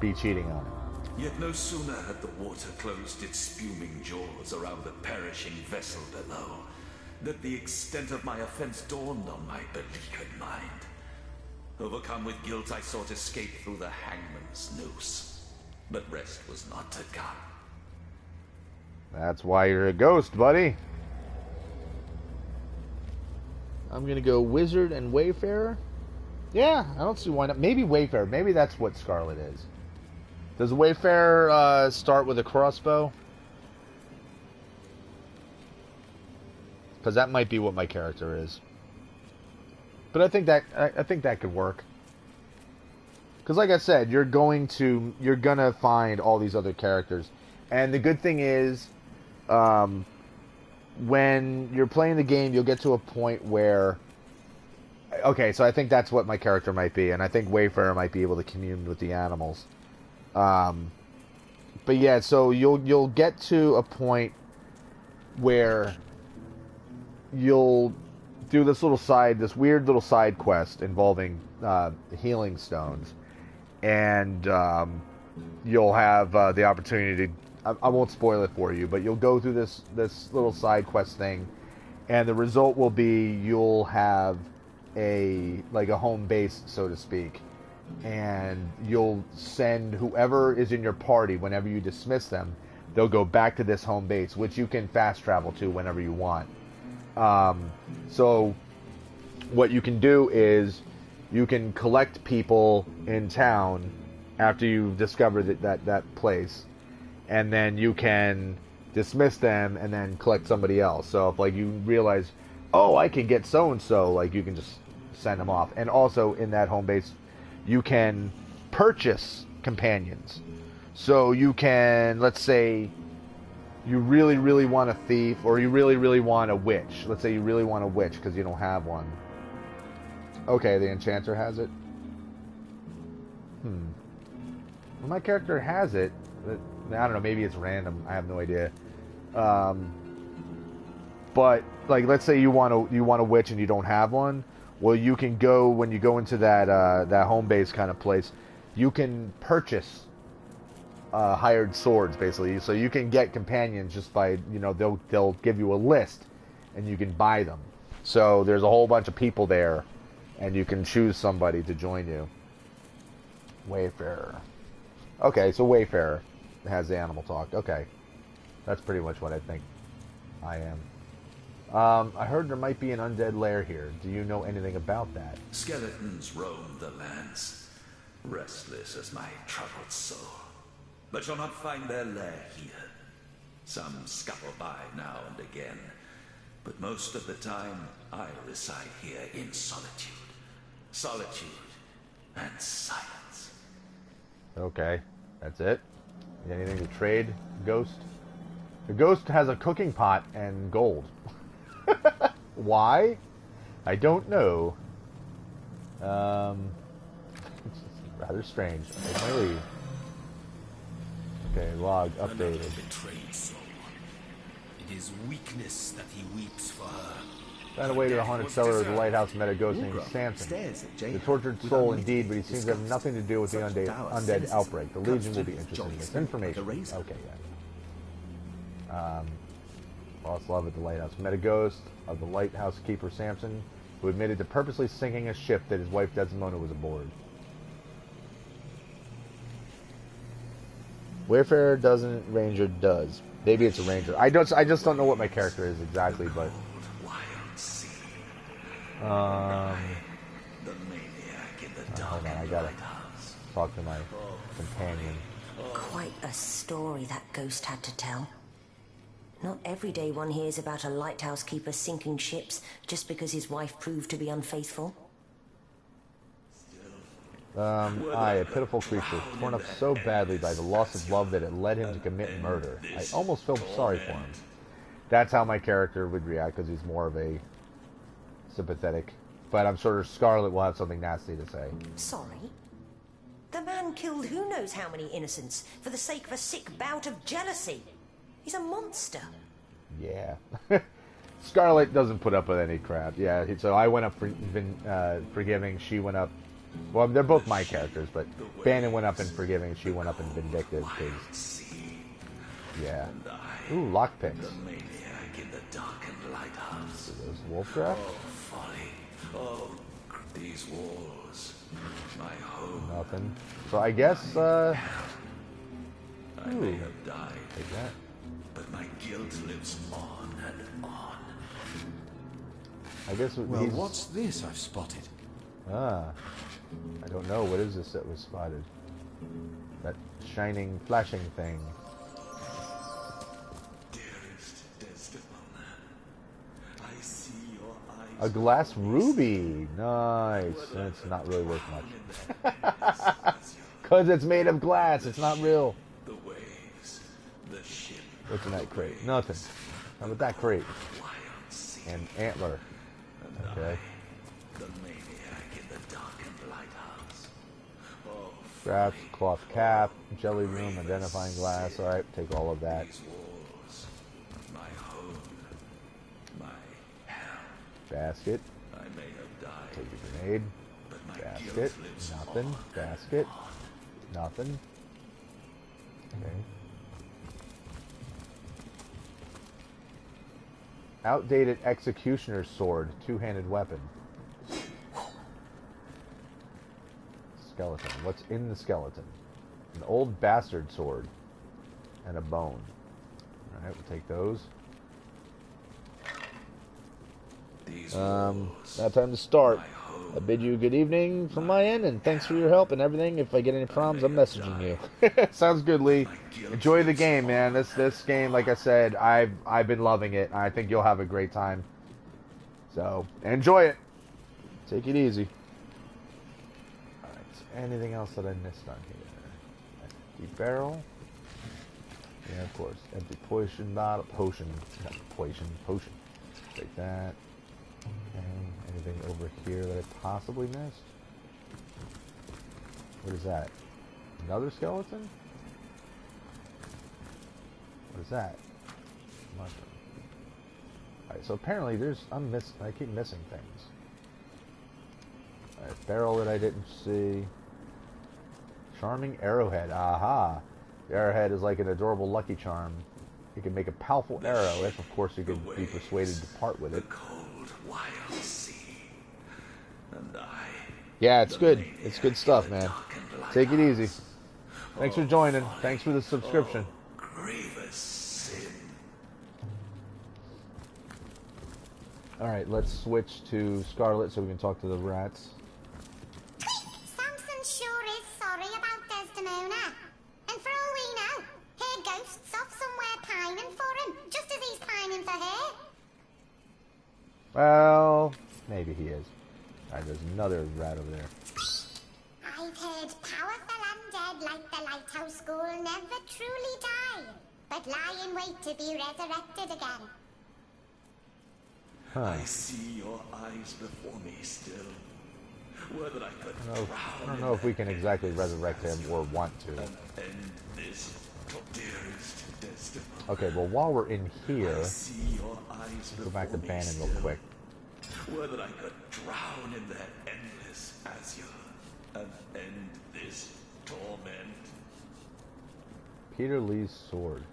be cheating on him. Yet no sooner had the water closed its spuming jaws around the perishing vessel below, that the extent of my offense dawned on my beleaguered mind. Overcome with guilt, I sought escape through the hangman's noose. But rest was not to come. That's why you're a ghost, buddy. I'm gonna go Wizard and Wayfarer. Yeah, I don't see why not. Maybe Wayfarer. Maybe that's what Scarlet is. Does Wayfarer start with a crossbow? Because that might be what my character is. But I think that could work. Because like I said, you're gonna find all these other characters, and the good thing is, when you're playing the game, you'll get to a point where Okay, so I think that's what my character might be, and I think Wayfarer might be able to commune with the animals. But yeah, so you'll get to a point where you'll do this weird little side quest involving healing stones, and you'll have the opportunity to. I won't spoil it for you, but you'll go through this little side quest thing, and the result will be you'll have a home base, so to speak, and you'll send whoever is in your party whenever you dismiss them. They'll go back to this home base, which you can fast travel to whenever you want. So what you can do is you can collect people in town after you've discovered that place, and then you can dismiss them and then collect somebody else. So if you realize, oh, I can get so and so, you can just send them off. And also in that home base, you can purchase companions. So you can, let's say, you really, really want a thief, or you really, really want a witch. Let's say you really want a witch because you don't have one. Okay, the enchanter has it. Well, my character has it. I don't know, maybe it's random. I have no idea. But let's say you want a witch and you don't have one. Well, you can go, when you go into that home base kind of place, you can purchase hired swords, basically. So you can get companions just by, they'll give you a list and you can buy them. So there's a whole bunch of people there and you can choose somebody to join you. Wayfarer. Okay, so Wayfarer has the animal talk. Okay. That's pretty much what I think I am. I heard there might be an undead lair here. Do you know anything about that? Skeletons roam the lands, restless as my troubled soul. But you'll not find their lair here. Some scuttle by now and again, but most of the time I reside here in solitude. Solitude and silence. Okay, that's it? Anything to trade, Ghost? The Ghost has a cooking pot and gold. Why? I don't know. It's rather strange. Take my leave. Okay, log updated. Betrayed soul. It is weakness that he weeps for her. Found a way to the haunted cellar of the lighthouse, met a ghost named Samson. The tortured soul indeed, but he seems to have nothing to do with the undead outbreak. The Legion will be interested in this information. Okay, yeah. Lost love at the lighthouse. Met a ghost of the lighthouse keeper Samson, who admitted to purposely sinking a ship that his wife Desdemona was aboard. Wayfarer doesn't, Ranger does. Maybe it's a Ranger. I just don't know what my character is exactly, but hold on, I gotta talk to my companion. Quite a story that ghost had to tell. Not every day one hears about a lighthouse keeper sinking ships just because his wife proved to be unfaithful. I, a pitiful creature, torn up so badly by the loss of love that it led him to commit murder. I almost felt sorry for him. That's how my character would react, because he's more of a sympathetic. But I'm sure Scarlet will have something nasty to say. Sorry? The man killed who knows how many innocents for the sake of a sick bout of jealousy. He's a monster. Yeah. Scarlet doesn't put up with any crap. Yeah, so I went up for forgiving, she went up... Well, they're both my characters, but Bannon went up in forgiving, she went up in vindictive, because... Yeah. Ooh, lockpicks. Those wolf draft? Oh, these walls, my home. Nothing. So I guess, I may have died, take that. but my guilt lives on and on. I guess Well, what's this I've spotted? I don't know. What is this that was spotted? That shining, flashing thing. Dearest Desdemona, I see your eyes. A glass ruby. Nice. It's not really worth much. Because it's made of glass. It's not real. The waves, the ship. What's in that crate? Nothing. How about that crate? And antler. Okay. The maniac Scraps, cloth cap, jelly room, identifying glass. Alright, take all of that. These walls, my home, my hell. Basket. I may have died, Take a grenade. but my Basket. guilt lives Nothing. on. Basket. Nothing. Okay. Outdated executioner's sword. Two-handed weapon. Skeleton. What's in the skeleton? An old bastard sword. And a bone. Alright, we'll take those. These walls, Now time to start. my home. I bid you good evening from my end, and thanks for your help and everything. If I get any problems, I'm messaging you. Sounds good, Lee. Enjoy the game, man. This game, like I said, I've been loving it. I think you'll have a great time. So enjoy it. Take it easy. All right. Anything else that I missed on here? Empty barrel. Yeah, of course. Empty potion bottle. Potion. Not potion. Take that. Okay. Anything over here that I possibly missed? What is that? Another skeleton? What is that? Mushroom. Alright, so apparently I keep missing things. Alright, barrel that I didn't see. Charming arrowhead. Aha! The arrowhead is like an adorable Lucky Charm. You can make a powerful arrow if, of course, you could be persuaded to part with it. The cold, wild sea. And I, Yeah, it's good. It's good stuff, man. Take it easy. Thanks for joining. Thanks for the subscription. grievous sin. Alright, let's switch to Scarlet so we can talk to the rats. Samson sure is sorry about Desdemona. And for all we know, her ghost's off somewhere pining for him, just as he's pining for her. Well, maybe he is. Alright, there's another rat over there. I've heard powerful undead like the Lighthouse School never truly die, but lie in wait to be resurrected again. I see your eyes before me still. Whether I could I don't know if we can exactly resurrect him or want to. end this, dearest Desdemona. Okay, well, while we're in here, I see your eyes go back to before me Bannon real still. quick. Whether I could drown in that endless azure and end this torment. Peter Lee's sword.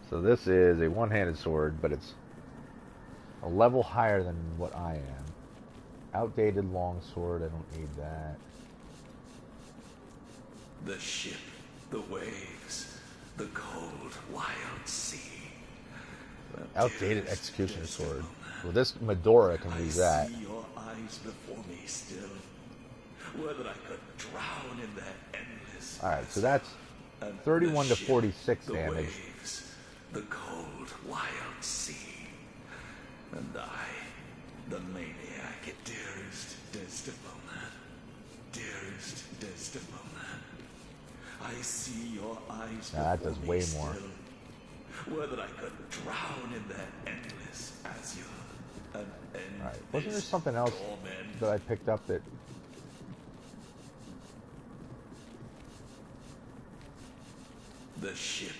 So this is a one-handed sword, but it's a level higher than what I am. Outdated long sword, I don't need that. The ship, the waves, the cold, wild sea. Outdated executioner sword. Well, this Medora can use that. I see your eyes before me still. Whether I could drown in that endless. Alright, so that's and 31 the to ship, 46 the damage. Waves, the cold, wild sea. And I, the maniac, dearest Desdemona. Dearest Desdemona. I see your eyes before Now that does me way still. more. Whether I could drown in that endless azure and end Alright, wasn't there this something else torment. that I picked up that... The ship,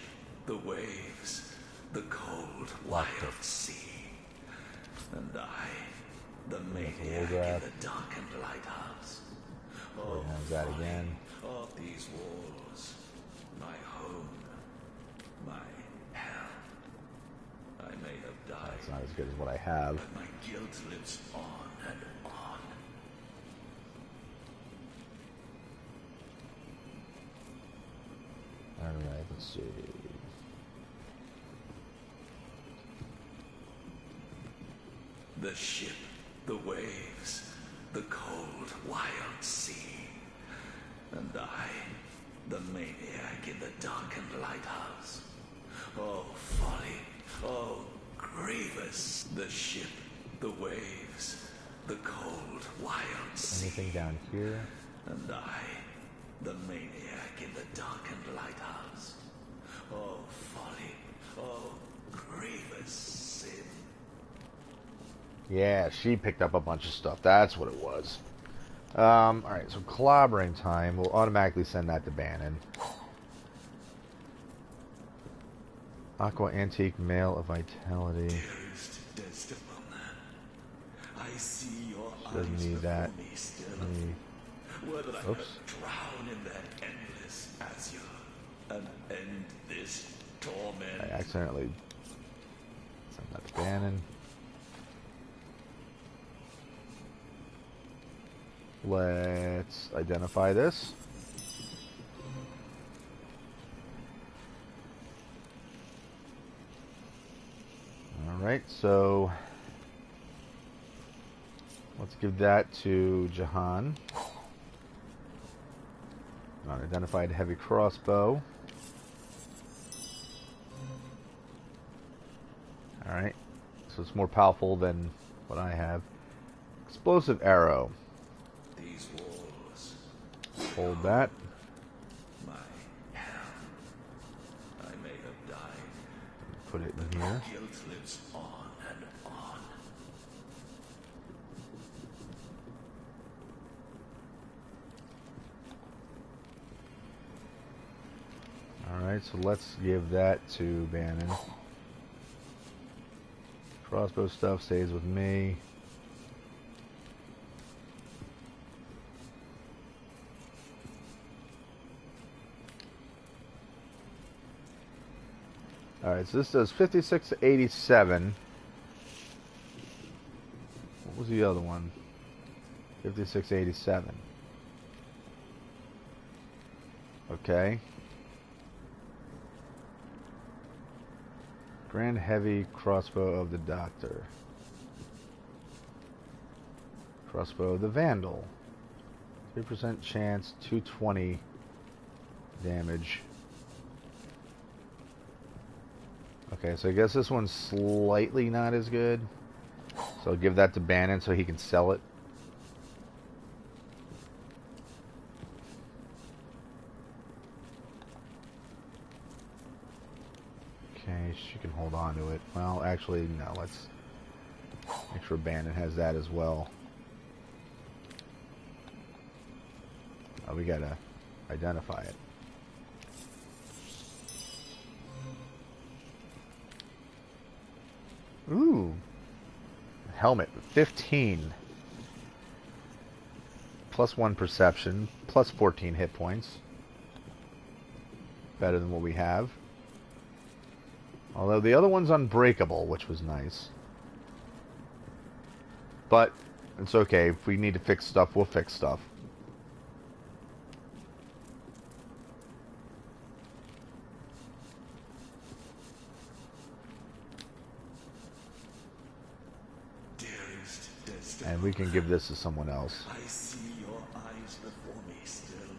the waves, the cold, Locked wild it. sea. And I, the a maniac wool in grab. the darkened lighthouse. Where he has that folly again. of these walls, my home, my hell. I may have died, It's not as good as what I have. but my guilt lives on and on. Alright, let's see. The ship, the waves, the cold, wild sea. And I, the maniac in the darkened lighthouse. Oh, folly. Oh, grievous. The ship, the waves, the cold, wild sea. Anything down here? And I, the maniac in the darkened lighthouse. Oh, folly. Oh, grievous sin. Yeah, she picked up a bunch of stuff. That's what it was. Alright, so clobbering time. We'll automatically send that to Bannon. Aqua Antique Male of Vitality. Dearest Desdemona, I see your Doesn't eyes need that. before me still. Whether I Oops. could drown in that endless azure and end this torment. I accidentally sent that to Bannon. Let's identify this. Alright, so let's give that to Jahan. Unidentified heavy crossbow. Alright, so it's more powerful than what I have. Explosive arrow. These walls, Hold that. my hell. I may have died, Put it but in my here. guilt lives on and on. Alright, so let's give that to Bannon. Crossbow stuff stays with me. Alright, so this does 56 to 87. What was the other one? 56 to 87. Okay. Grand Heavy Crossbow of the Doctor. Crossbow of the Vandal. 3% chance, 220 damage. Okay, so I guess this one's slightly not as good. So I'll give that to Bannon so he can sell it. Okay, she can hold on to it. Well, actually, no, let's make sure Bannon has that as well. Oh, we gotta identify it. Ooh. Helmet, 15. Plus 1 perception, plus 14 hit points. Better than what we have. Although the other one's unbreakable, which was nice. But it's okay. If we need to fix stuff, we'll fix stuff. Dearest Desdemona, And we can give this to someone else. I see your eyes before me still.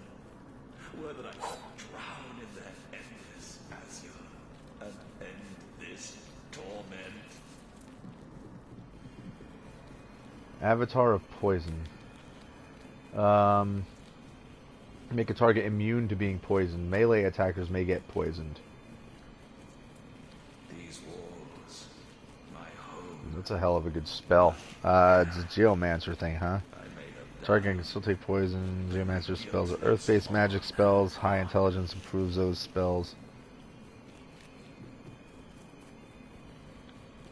Whether I could drown in that endless azure and end this torment. Avatar of Poison. Make a target immune to being poisoned. Melee attackers may get poisoned. These walls, my home. That's a hell of a good spell. It's a Geomancer thing, huh? I may have Target can still take poison. Geomancer spells are earth-based magic spells. High intelligence improves those spells.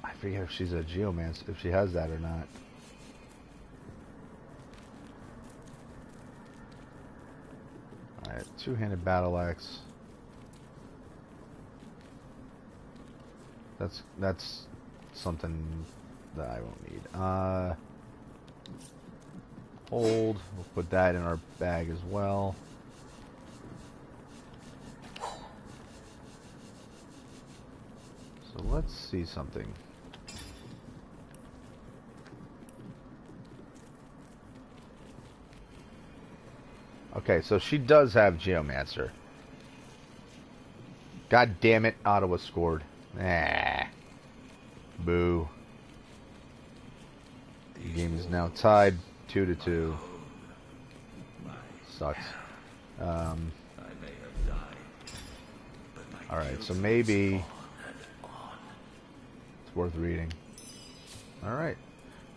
I forget if she's a Geomancer, if she has that or not. Alright, two-handed battle axe. That's something that I won't need. Hold. We'll put that in our bag as well. So let's see something. Okay, so she does have Geomancer. God damn it, Ottawa scored. Ah. Boo. The game is now tied 2-2. Sucks. Alright, so maybe it's worth reading. Alright.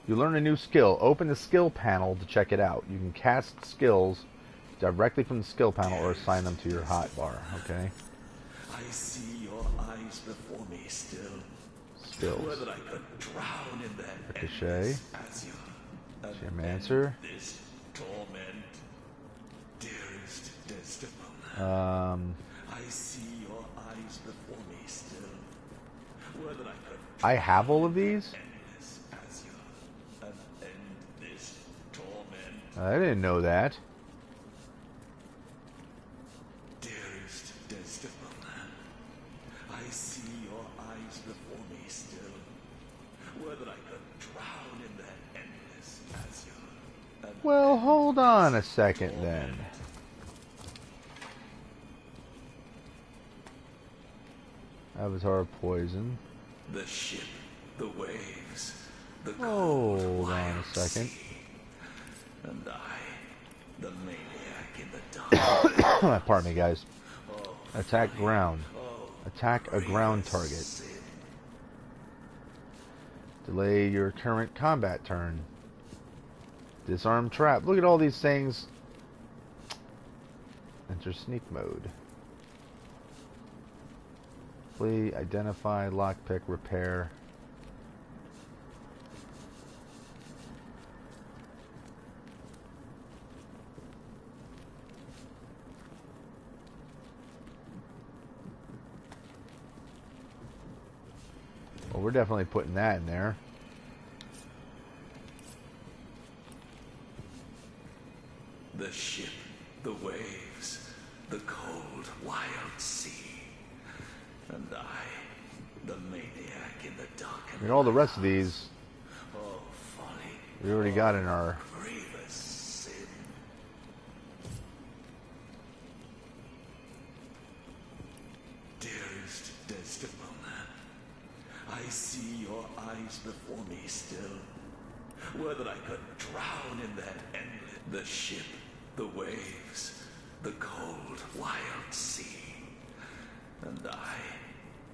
You learn a new skill. Open the skill panel to check it out. You can cast skills directly from the skill panel or assign them to your hotbar. Okay. I see your eyes before me still. Skills. Whether I could drown in that Ricochet. azure. Geomancer. This torment, dearest Desdemona. I see your eyes before me still. Whether I could I have all of these? endless azure and end this torment. I didn't know that. Dearest Desdemona, I see your eyes before me still. Whether I could drown in that endless azure. And Well, hold on a second then. Avatar poison. the ship, the waves, the Hold cold, on a wild second. sea. And I, the maniac in the dark. Pardon me, guys. Attack ground. Attack a ground target. Sin. Delay your current combat turn. Disarm trap. Look at all these things. Enter sneak mode. Flee, identify, lockpick, repair. Well, we're definitely putting that in there. The ship, the waves, the cold, wild sea. And I, the maniac in the dark. I mean, all the rest of these Oh, folly, we already got in our... grievous sin. Dearest Desdemona, I see your eyes before me still. Whether I could drown in that endless... The ship, the waves, the cold, wild sea. And I,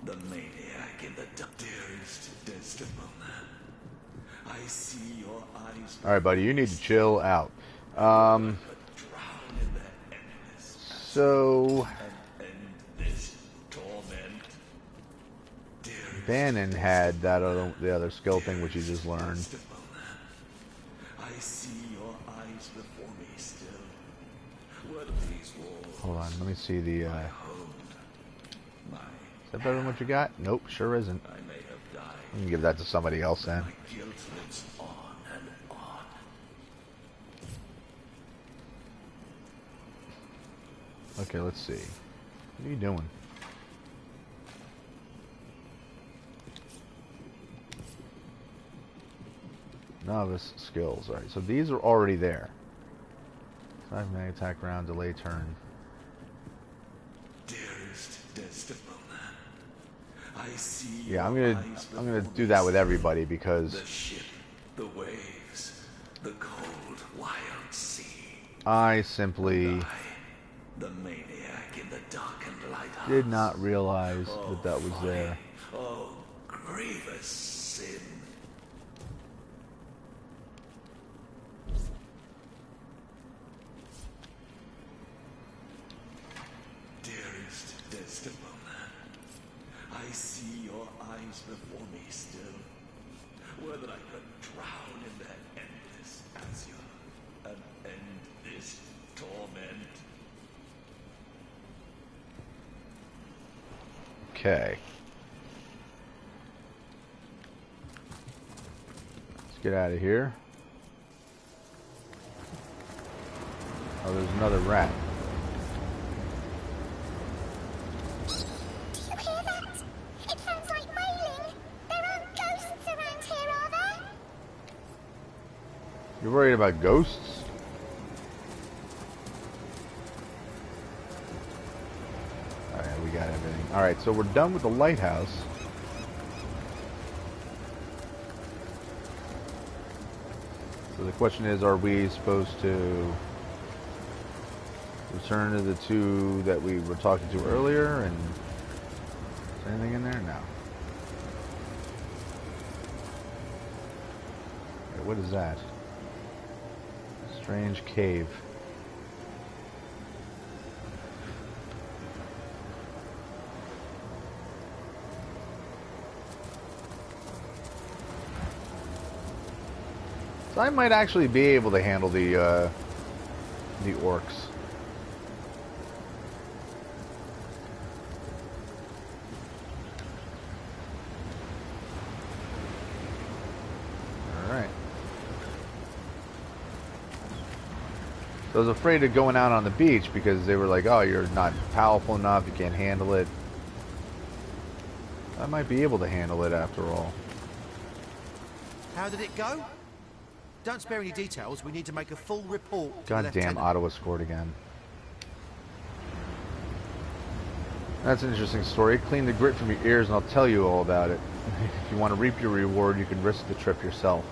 the maniac in the dark. Dearest Desdemona, I see your eyes... Alright, buddy, you need to chill out. drown in that endless... So... And end this torment. Dearest Bannon had that the other skill thing which you just learned. Desdemona, I see your eyes before me still. Whether these walls Hold on, let me see the... hold my... Is that better than what you got? Nope, sure isn't. I may have died. I'm gonna give that to somebody else then. My guilt lives on and on. Okay, let's see. What are you doing? Novice skills. Alright, so these are already there. 5 mag attack round, delay turn. Dearest Desdemona, I see Yeah, I'm your gonna eyes do before that me with still. everybody because The ship, the waves, the cold, wild sea. I simply I, the maniac in the darkened lighthouse. did not realize that that was folly. there. Oh, grievous sin. Dearest Desdemona, I see your eyes before me still. Whether I could drown in that endless azure and end this torment. Okay. Let's get out of here. Oh, there's another rat. Do you hear that? It sounds like wailing. There aren't ghosts around here, are there? You're worried about ghosts? Alright, we got everything. Alright, so we're done with the lighthouse. So the question is, are we supposed to return to the two that we were talking to earlier? And is there anything in there? No. what is that? Strange cave. So I might actually be able to handle the orcs. Alright. So I was afraid of going out on the beach because they were like, oh, you're not powerful enough, you can't handle it. I might be able to handle it after all. How did it go? Don't spare any details. We need to make a full report to the Goddamn lieutenant. auto escort again. That's an interesting story. Clean the grit from your ears and I'll tell you all about it. If you want to reap your reward, you can risk the trip yourself.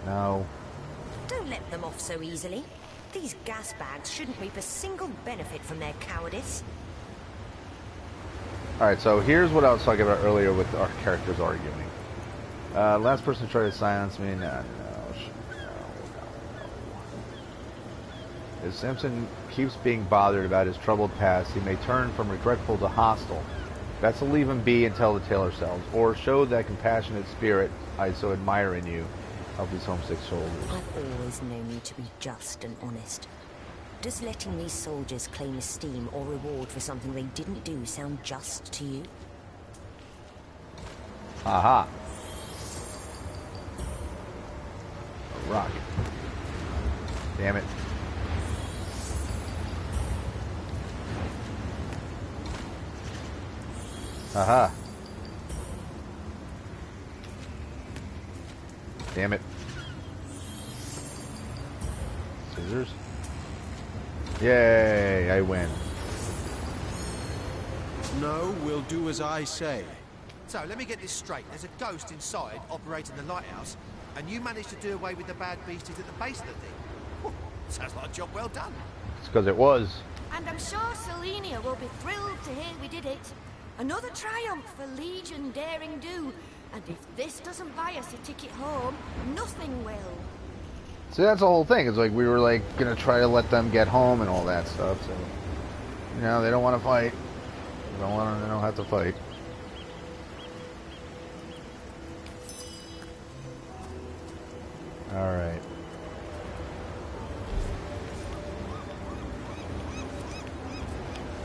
No. Don't let them off so easily. These gas bags shouldn't reap a single benefit from their cowardice. Alright, so here's what I was talking about earlier with our characters arguing. Last person to try to silence me. No. If Simpson keeps being bothered about his troubled past, he may turn from regretful to hostile. Best to leave him be and tell the tale ourselves, or show that compassionate spirit I so admire in you. Help these homesick soldiers. I've always known you to be just and honest. Does letting these soldiers claim esteem or reward for something they didn't do sound just to you? Aha. A rock. Damn it. Aha. Damn it. Scissors. Yay, I win. No, we'll do as I say. So, let me get this straight. There's a ghost inside operating the lighthouse, and you managed to do away with the bad beasties at the base of the thing. Whew, sounds like a job well done. It's because it was. And I'm sure Selenia will be thrilled to hear we did it. Another triumph for Legion daring do. And if this doesn't buy us a ticket home, nothing will. See, that's the whole thing. It's like we were like gonna try to let them get home and all that stuff. So, you know, they don't want to fight. They don't have to fight. All right.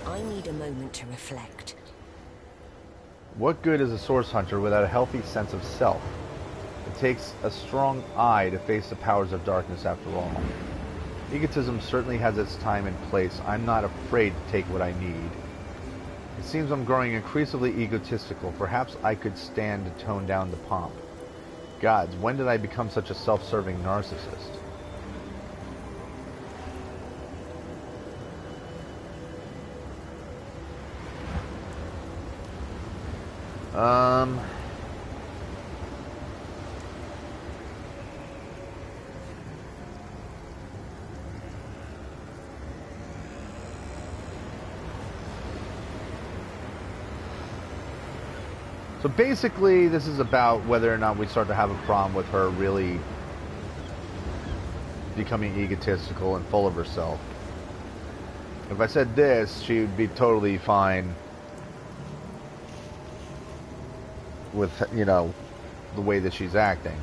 I need a moment to reflect. What good is a source hunter without a healthy sense of self? It takes a strong eye to face the powers of darkness after all. Egotism certainly has its time and place. I'm not afraid to take what I need. It seems I'm growing increasingly egotistical. Perhaps I could stand to tone down the pomp. Gods, when did I become such a self-serving narcissist? So basically, this is about whether or not we start to have a problem with her really becoming egotistical and full of herself. If I said this, she would be totally fine with, you know, the way that she's acting.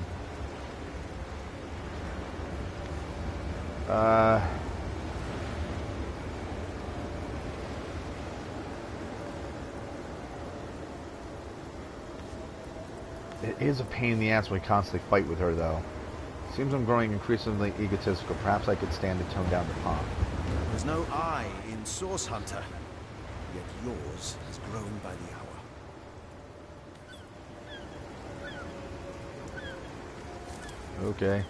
It is a pain in the ass when we constantly fight with her, though. Seems I'm growing increasingly egotistical. Perhaps I could stand to tone down the pomp. There's no I in Source Hunter, yet yours is growing by the hour. Okay.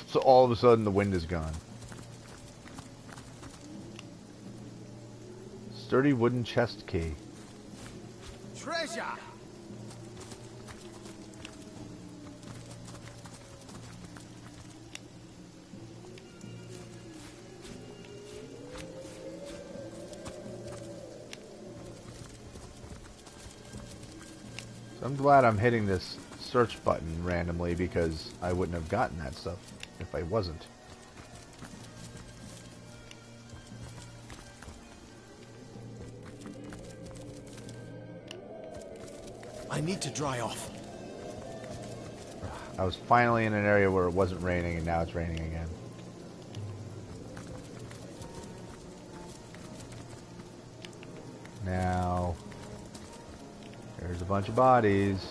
So all of a sudden the wind is gone. Sturdy wooden chest key. Treasure! I'm glad I'm hitting this search button randomly because I wouldn't have gotten that stuff if I wasn't. I need to dry off. I was finally in an area where it wasn't raining, and now it's raining again. Now, there's a bunch of bodies.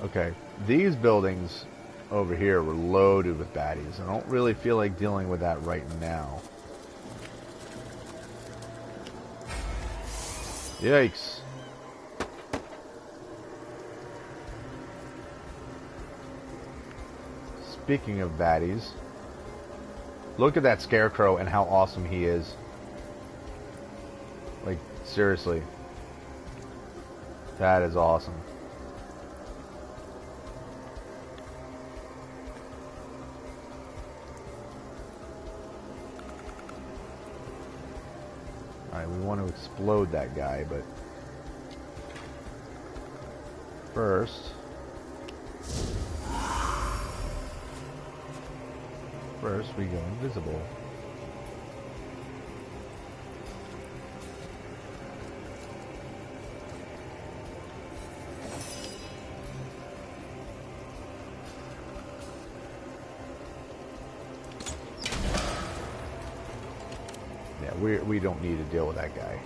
Okay, these buildings over here were loaded with baddies. I don't really feel like dealing with that right now. Yikes. Speaking of baddies, look at that scarecrow and how awesome he is. Like, seriously. That is awesome. Alright, we want to explode that guy, but first we go invisible. We don't need to deal with that guy.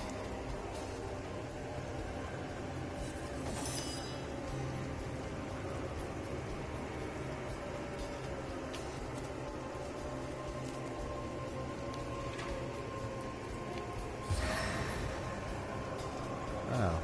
Oh.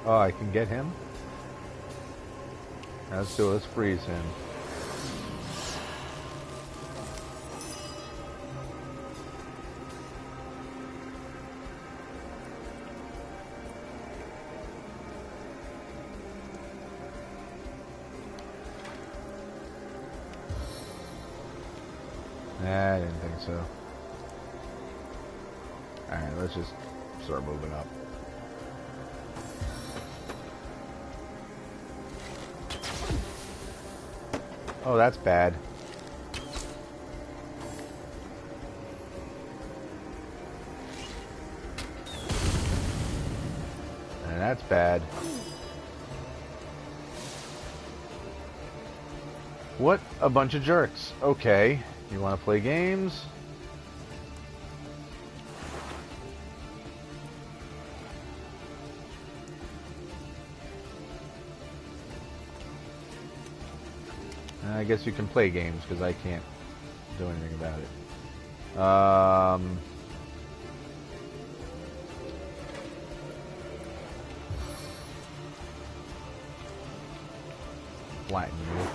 Oh, I can get him? Let's do it. Let's freeze him. Nah, I didn't think so. Alright, let's just start moving up. Oh, that's bad. And that's bad. What a bunch of jerks. Okay, you want to play games? I guess you can play games because I can't do anything about it. Flatten you.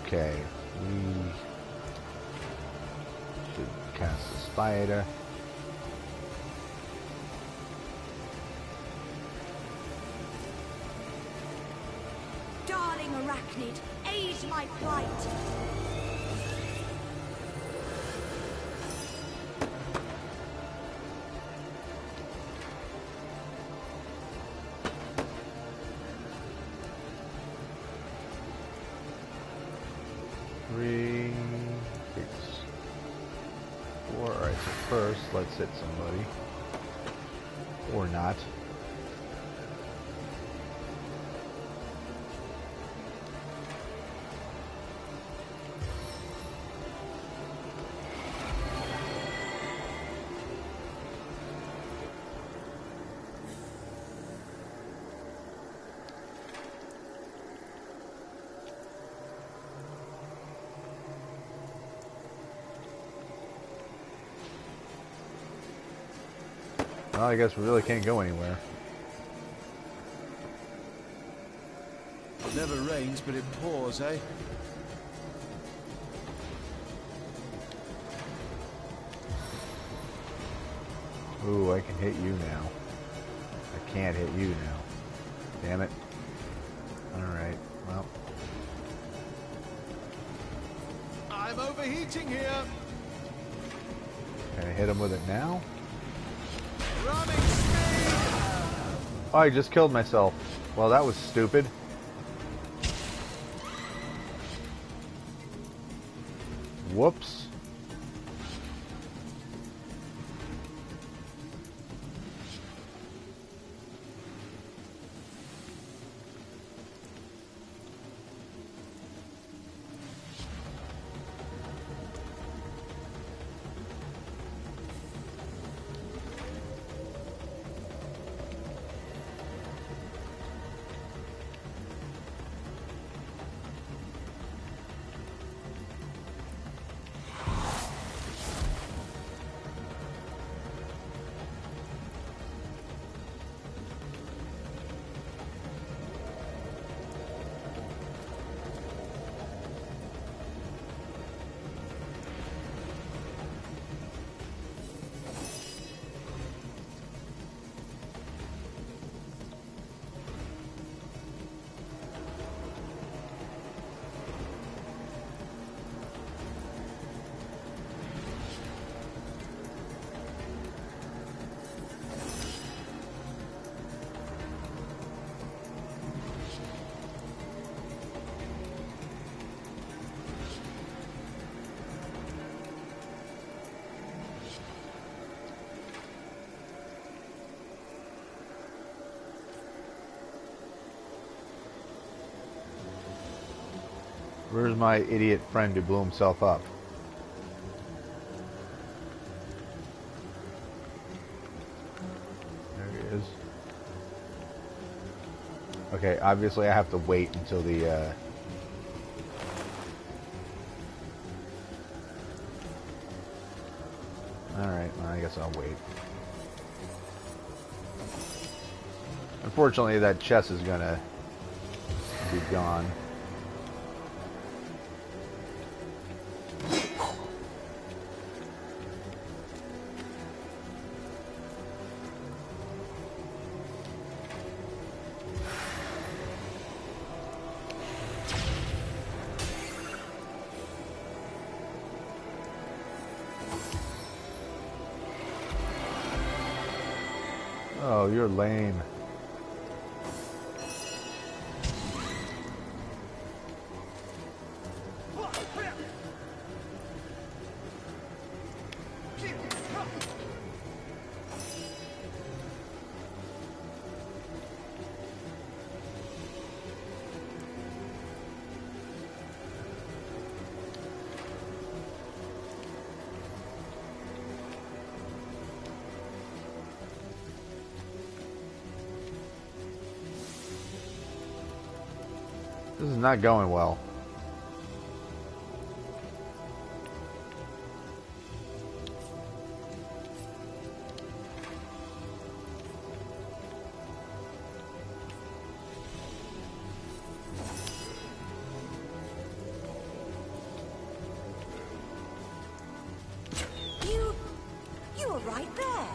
Okay, we should cast a spider. Darling Arachnid, aid my plight. Alright, so first, let's hit somebody. Or not. Well, I guess we really can't go anywhere. It never rains, but it pours, eh? Ooh, I can hit you now. I can't hit you now. Damn it. Alright, well. I'm overheating here. Can I hit him with it now? Running speed. Oh, I just killed myself. Well, that was stupid. Whoops. Where's my idiot friend who blew himself up? There he is. Okay, obviously I have to wait until the, Alright, well, I guess I'll wait. Unfortunately, that chest is gonna be gone. Oh, you're lame. This is not going well. You were right there.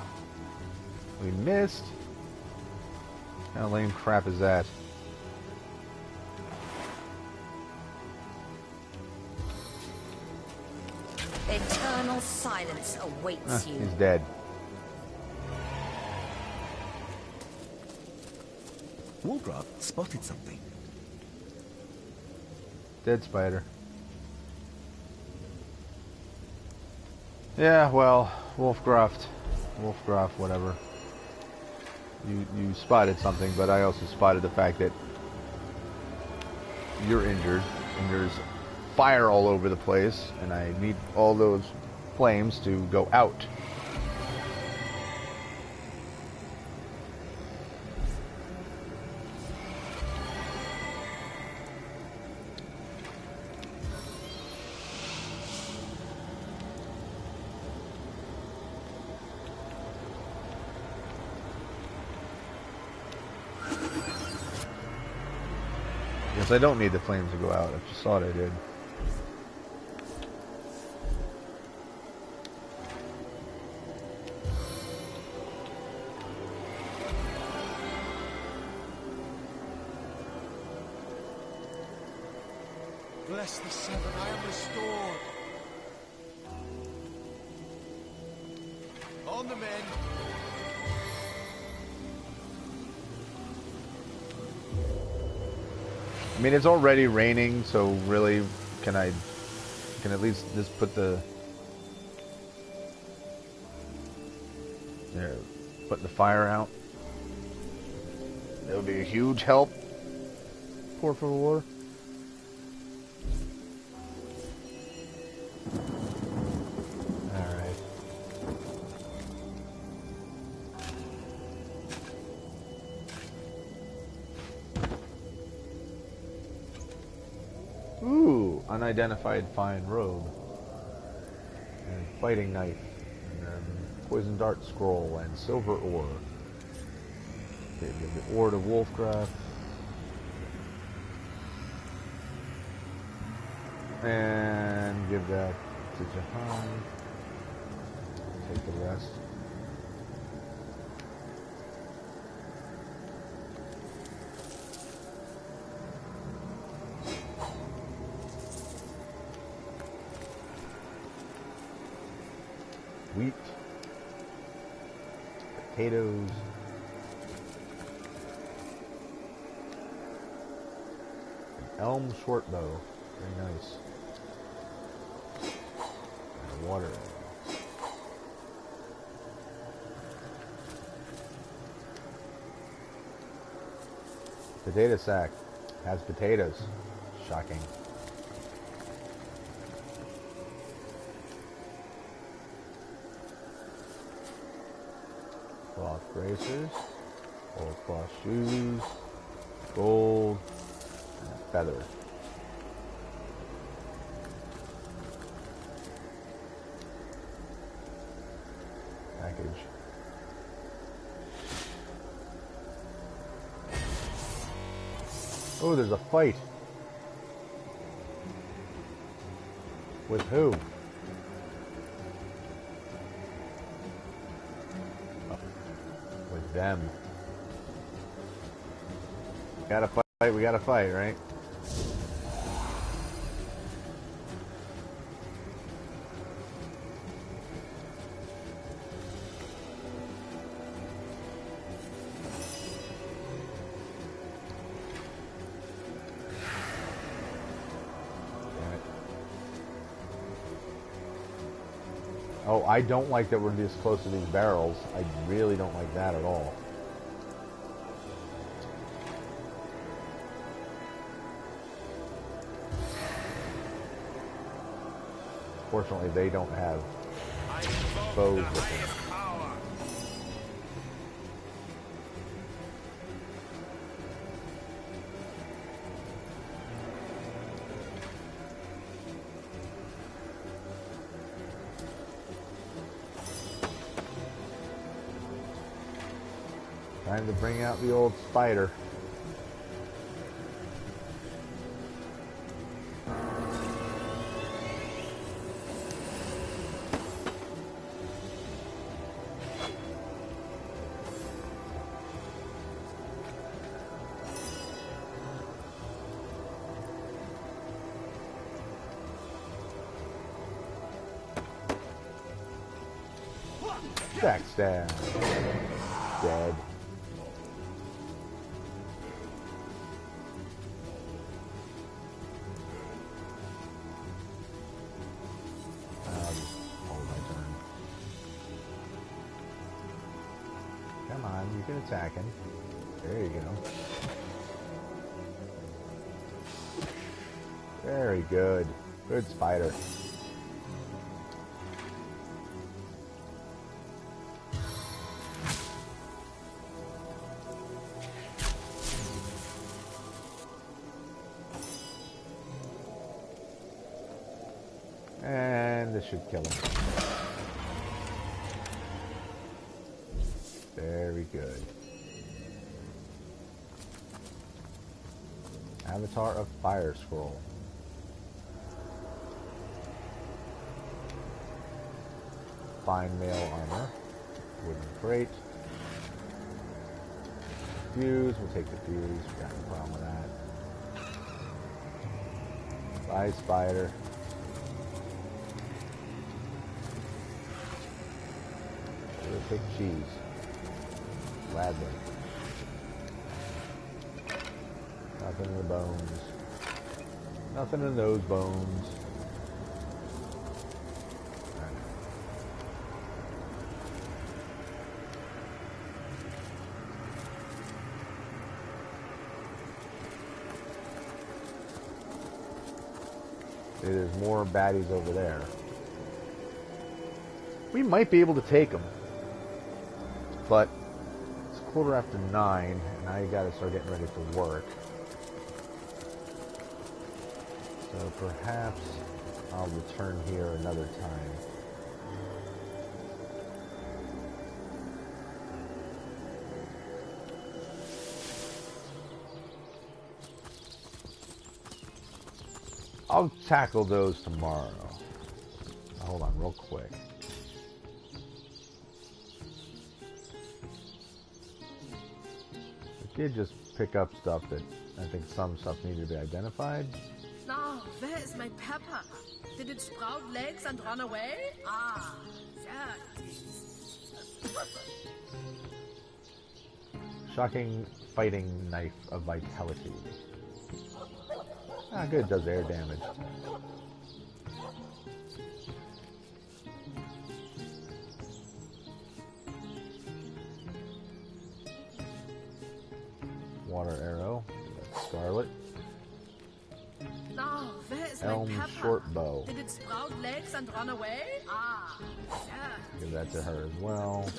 We missed. What kind of lame crap is that? Eternal silence awaits you. He's dead. Wargrave spotted something. Dead spider. Yeah, well, Wolfgraft, whatever. You spotted something, but I also spotted the fact that you're injured and there's fire all over the place, and I need all those flames to go out. Yes, I don't need the flames to go out. I just thought I did. Bless the Seven, I am restored. On the men. I mean, it's already raining, so really, can at least just put the there, put the fire out. That would be a huge help. Por favor. Alright. Ooh, unidentified fine robe. And fighting knife. And then poison dart scroll and silver ore. Okay, give the ore to Wolfgraft. And give that to Jahan. Take the rest. Wheat. Potatoes. An elm short bow. Very nice. And water. Potato sack. Has potatoes. Shocking. Cloth bracers. Old cloth shoes. Gold. And a feather. Package. Oh, there's a fight. With who? Oh, with them. Gotta fight, we gotta fight, right? Oh, I don't like that we're this close to these barrels. I really don't like that at all. Fortunately, they don't have bows with them. Time to bring out the old spider. Backstab. Dead. Hold my turn. Come on, you can attack him. There you go. Very good. Good spider. And this should kill him. Very good. Avatar of Fire Scroll. Fine mail armor. Wooden crate. Fuse. We'll take the fuse. We got no problem with that. Bye, spider. Take cheese. Gladly. Nothing in the bones. Nothing in those bones. See, there's more baddies over there. We might be able to take them. But it's 9:15, and now you gotta start getting ready for work. So perhaps I'll return here another time. I'll tackle those tomorrow. Hold on real quick. Did just pick up stuff that I think some stuff needed to be identified. Now, where is my pepper? Did it sprout legs and run away? Ah, yeah. Shocking fighting knife of vitality. Ah, good, does air damage. Water arrow, scarlet. Now, where is Elm my pepper? short bow. Did it sprout legs and run away? Ah, yeah. Give that to her as well.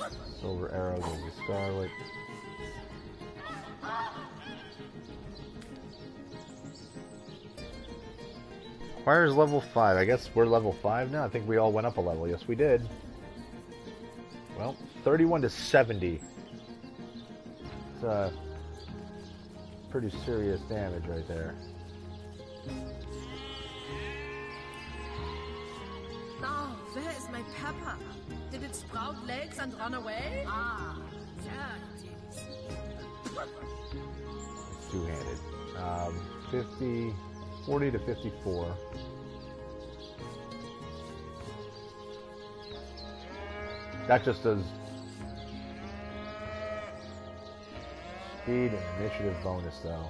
Silver arrow goes to scarlet. Requires level 5. I guess we're level 5 now. I think we all went up a level. Yes, we did. Well, 31 to 70. It's pretty serious damage right there. Now, where is my pepper? Did it sprout legs and run away? Ah, yeah. Two-handed. 40 to 54. That just does speed and initiative bonus, though.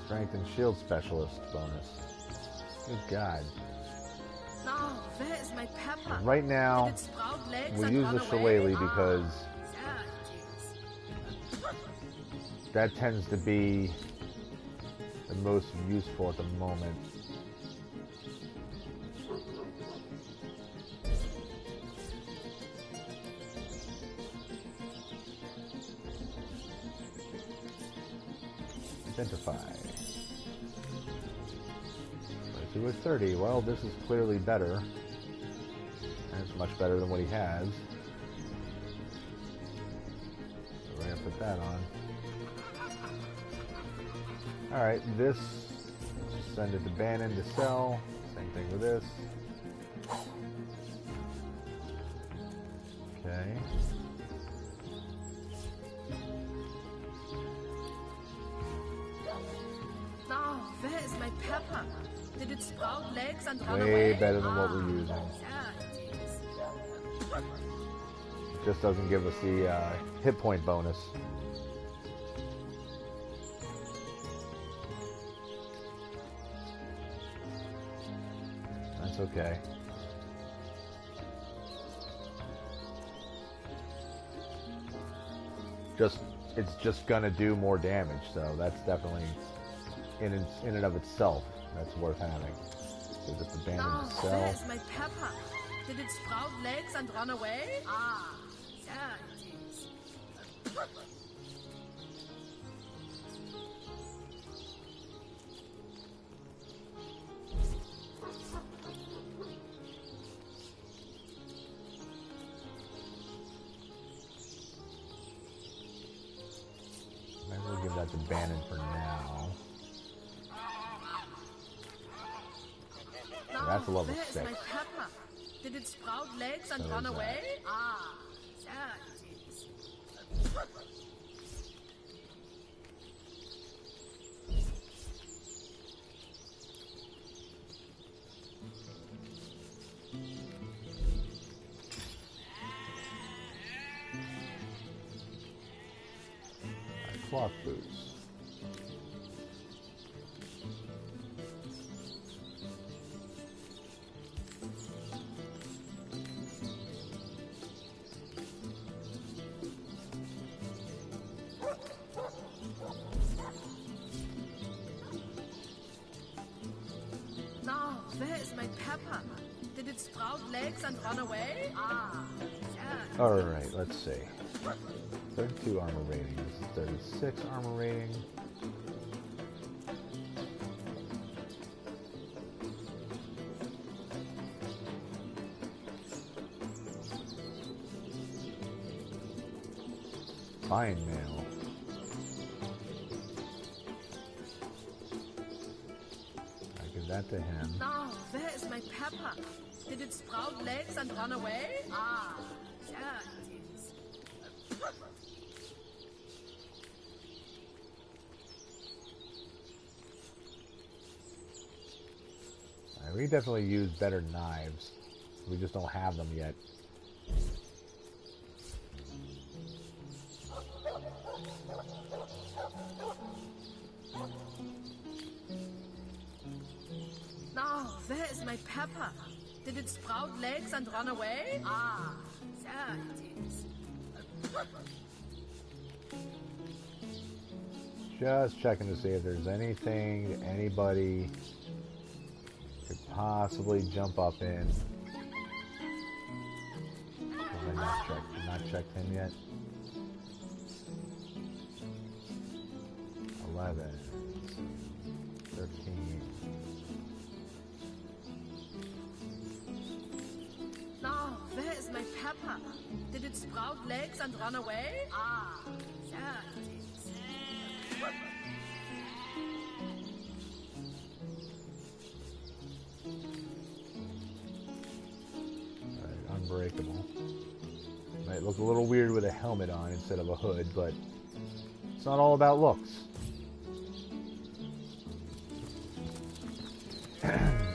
Strength and shield specialist bonus. Good God. Now, where is my pepper? And right now, Did it sprout legs we and use run the away? shillelagh because Yeah. that tends to be the most useful at the moment. Identify. 22 with 30. Well, this is clearly better. And it's much better than what he has. So we're going to put that on. Alright, this, send it to Bannon to sell. Same thing with this. Okay. Now, where is my pepper? Did it sprout legs and run Way away? better than what we're using. Yeah. Just doesn't give us the hit point bonus. That's okay. it's just gonna do more damage. So that's definitely in and of itself, that's worth having. So just abandon Now, the where cell. is my pepper? Did it sprout legs and run away? Ah, there it is. Maybe we'll give that to Bannon for now. Now, That's a level where is 6. my pepper? Did it sprout legs and So run is that. away? Ah, there it is. Cloth boots. Now, where is my pepper? Did it sprout legs and run away? Ah, there. Alright, let's see. 32 armor rating. This is 36 armor rating. Fine mail. I give that to him. Now, where is my pepper? Did it sprout legs and run away? Ah, there it is. We definitely use better knives. We just don't have them yet. Now, where is my pepper? Did it sprout legs and run away? Ah, there it is. Just checking to see if there's anything that anybody could possibly jump up in. Have I not checked him yet? 11, 13. Now, where is my pepper? Did it sprout legs and run away? Ah, there it is. Alright, unbreakable. Might look a little weird with a helmet on instead of a hood, but it's not all about looks.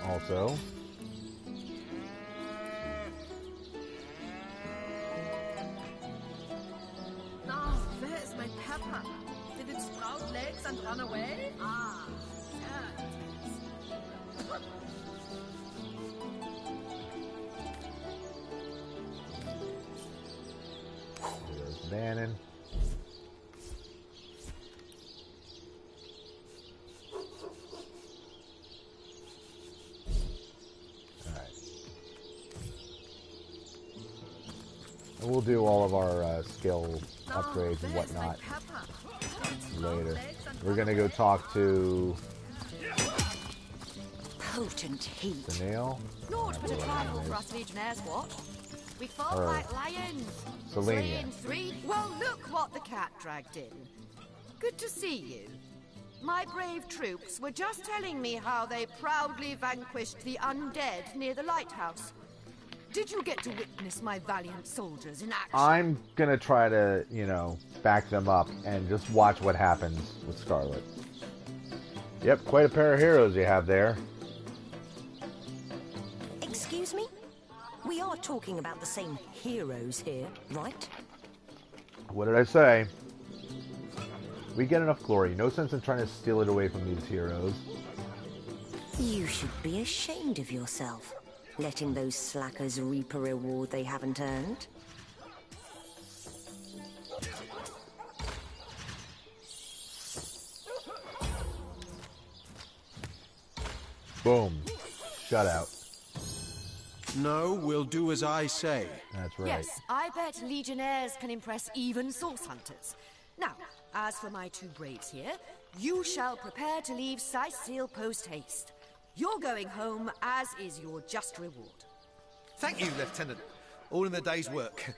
Also, Now, where is my pepper? Did it sprout legs and run away? Ah, there it is. there's Bannon. Alright. And we'll do all of our skill Now, upgrades and where is my whatnot pepper? Did it sprout later. legs and We're run gonna go away? talk to Potent heat. the nail. Naught but a trifle for us legionnaires, what? We fought Or like lions. Selenia. 3 and 3. Well, look what the cat dragged in. Good to see you. My brave troops were just telling me how they proudly vanquished the undead near the lighthouse. Did you get to witness my valiant soldiers in action? I'm gonna try to, back them up and just watch what happens with Scarlet. Yep, quite a pair of heroes you have there. Excuse me? We are talking about the same heroes here, right? What did I say? We get enough glory. No sense in trying to steal it away from these heroes. You should be ashamed of yourself, letting those slackers reap a reward they haven't earned. Boom. Shut out. No, we'll do as I say. That's right. Yes, I bet Legionnaires can impress even source hunters. Now, as for my two braves here, you shall prepare to leave Sicil post-haste. You're going home, as is your just reward. Thank you, Lieutenant. All in the day's work.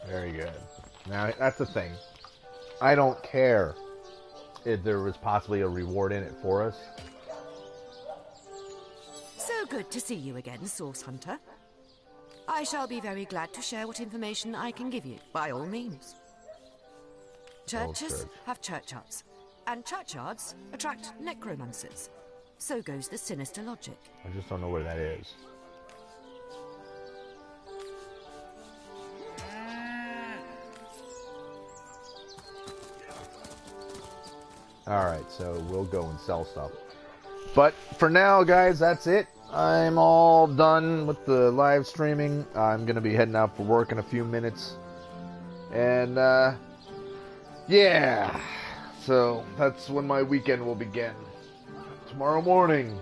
Very good. Now, that's the thing. I don't care if there was possibly a reward in it for us. So good to see you again, Source Hunter. I shall be very glad to share what information I can give you, by all means. Churches have churchyards, and churchyards attract necromancers. So goes the sinister logic. I just don't know where that is. Alright, so we'll go and sell stuff. But for now, guys, that's it. I'm all done with the live streaming. I'm going to be heading out for work in a few minutes. And, yeah. So that's when my weekend will begin. Tomorrow morning.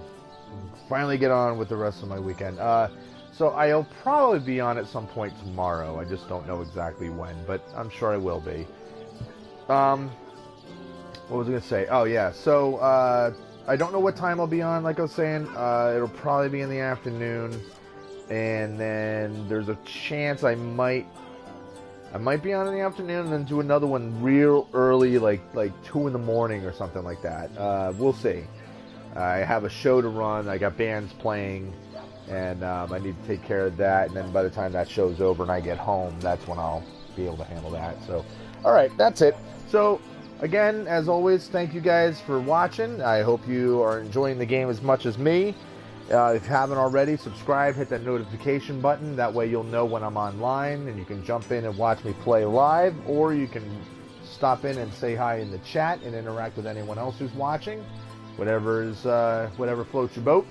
Finally get on with the rest of my weekend. So I'll probably be on at some point tomorrow. I just don't know exactly when, but I'm sure I will be. What was I going to say? Oh, yeah. So, I don't know what time I'll be on, like I was saying. It'll probably be in the afternoon. And then there's a chance I might be on in the afternoon and then do another one real early, like 2 in the morning or something like that. We'll see. I have a show to run. I got bands playing. And I need to take care of that. And then by the time that show's over and I get home, that's when I'll be able to handle that. So, alright, that's it. So, again, as always, thank you guys for watching. I hope you are enjoying the game as much as me. If you haven't already, subscribe, hit that notification button. That way you'll know when I'm online and you can jump in and watch me play live, or you can stop in and say hi in the chat and interact with anyone else who's watching. Whatever floats your boat.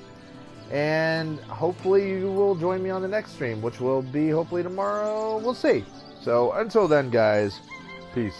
And hopefully you will join me on the next stream, which will be hopefully tomorrow. We'll see. So until then, guys, peace.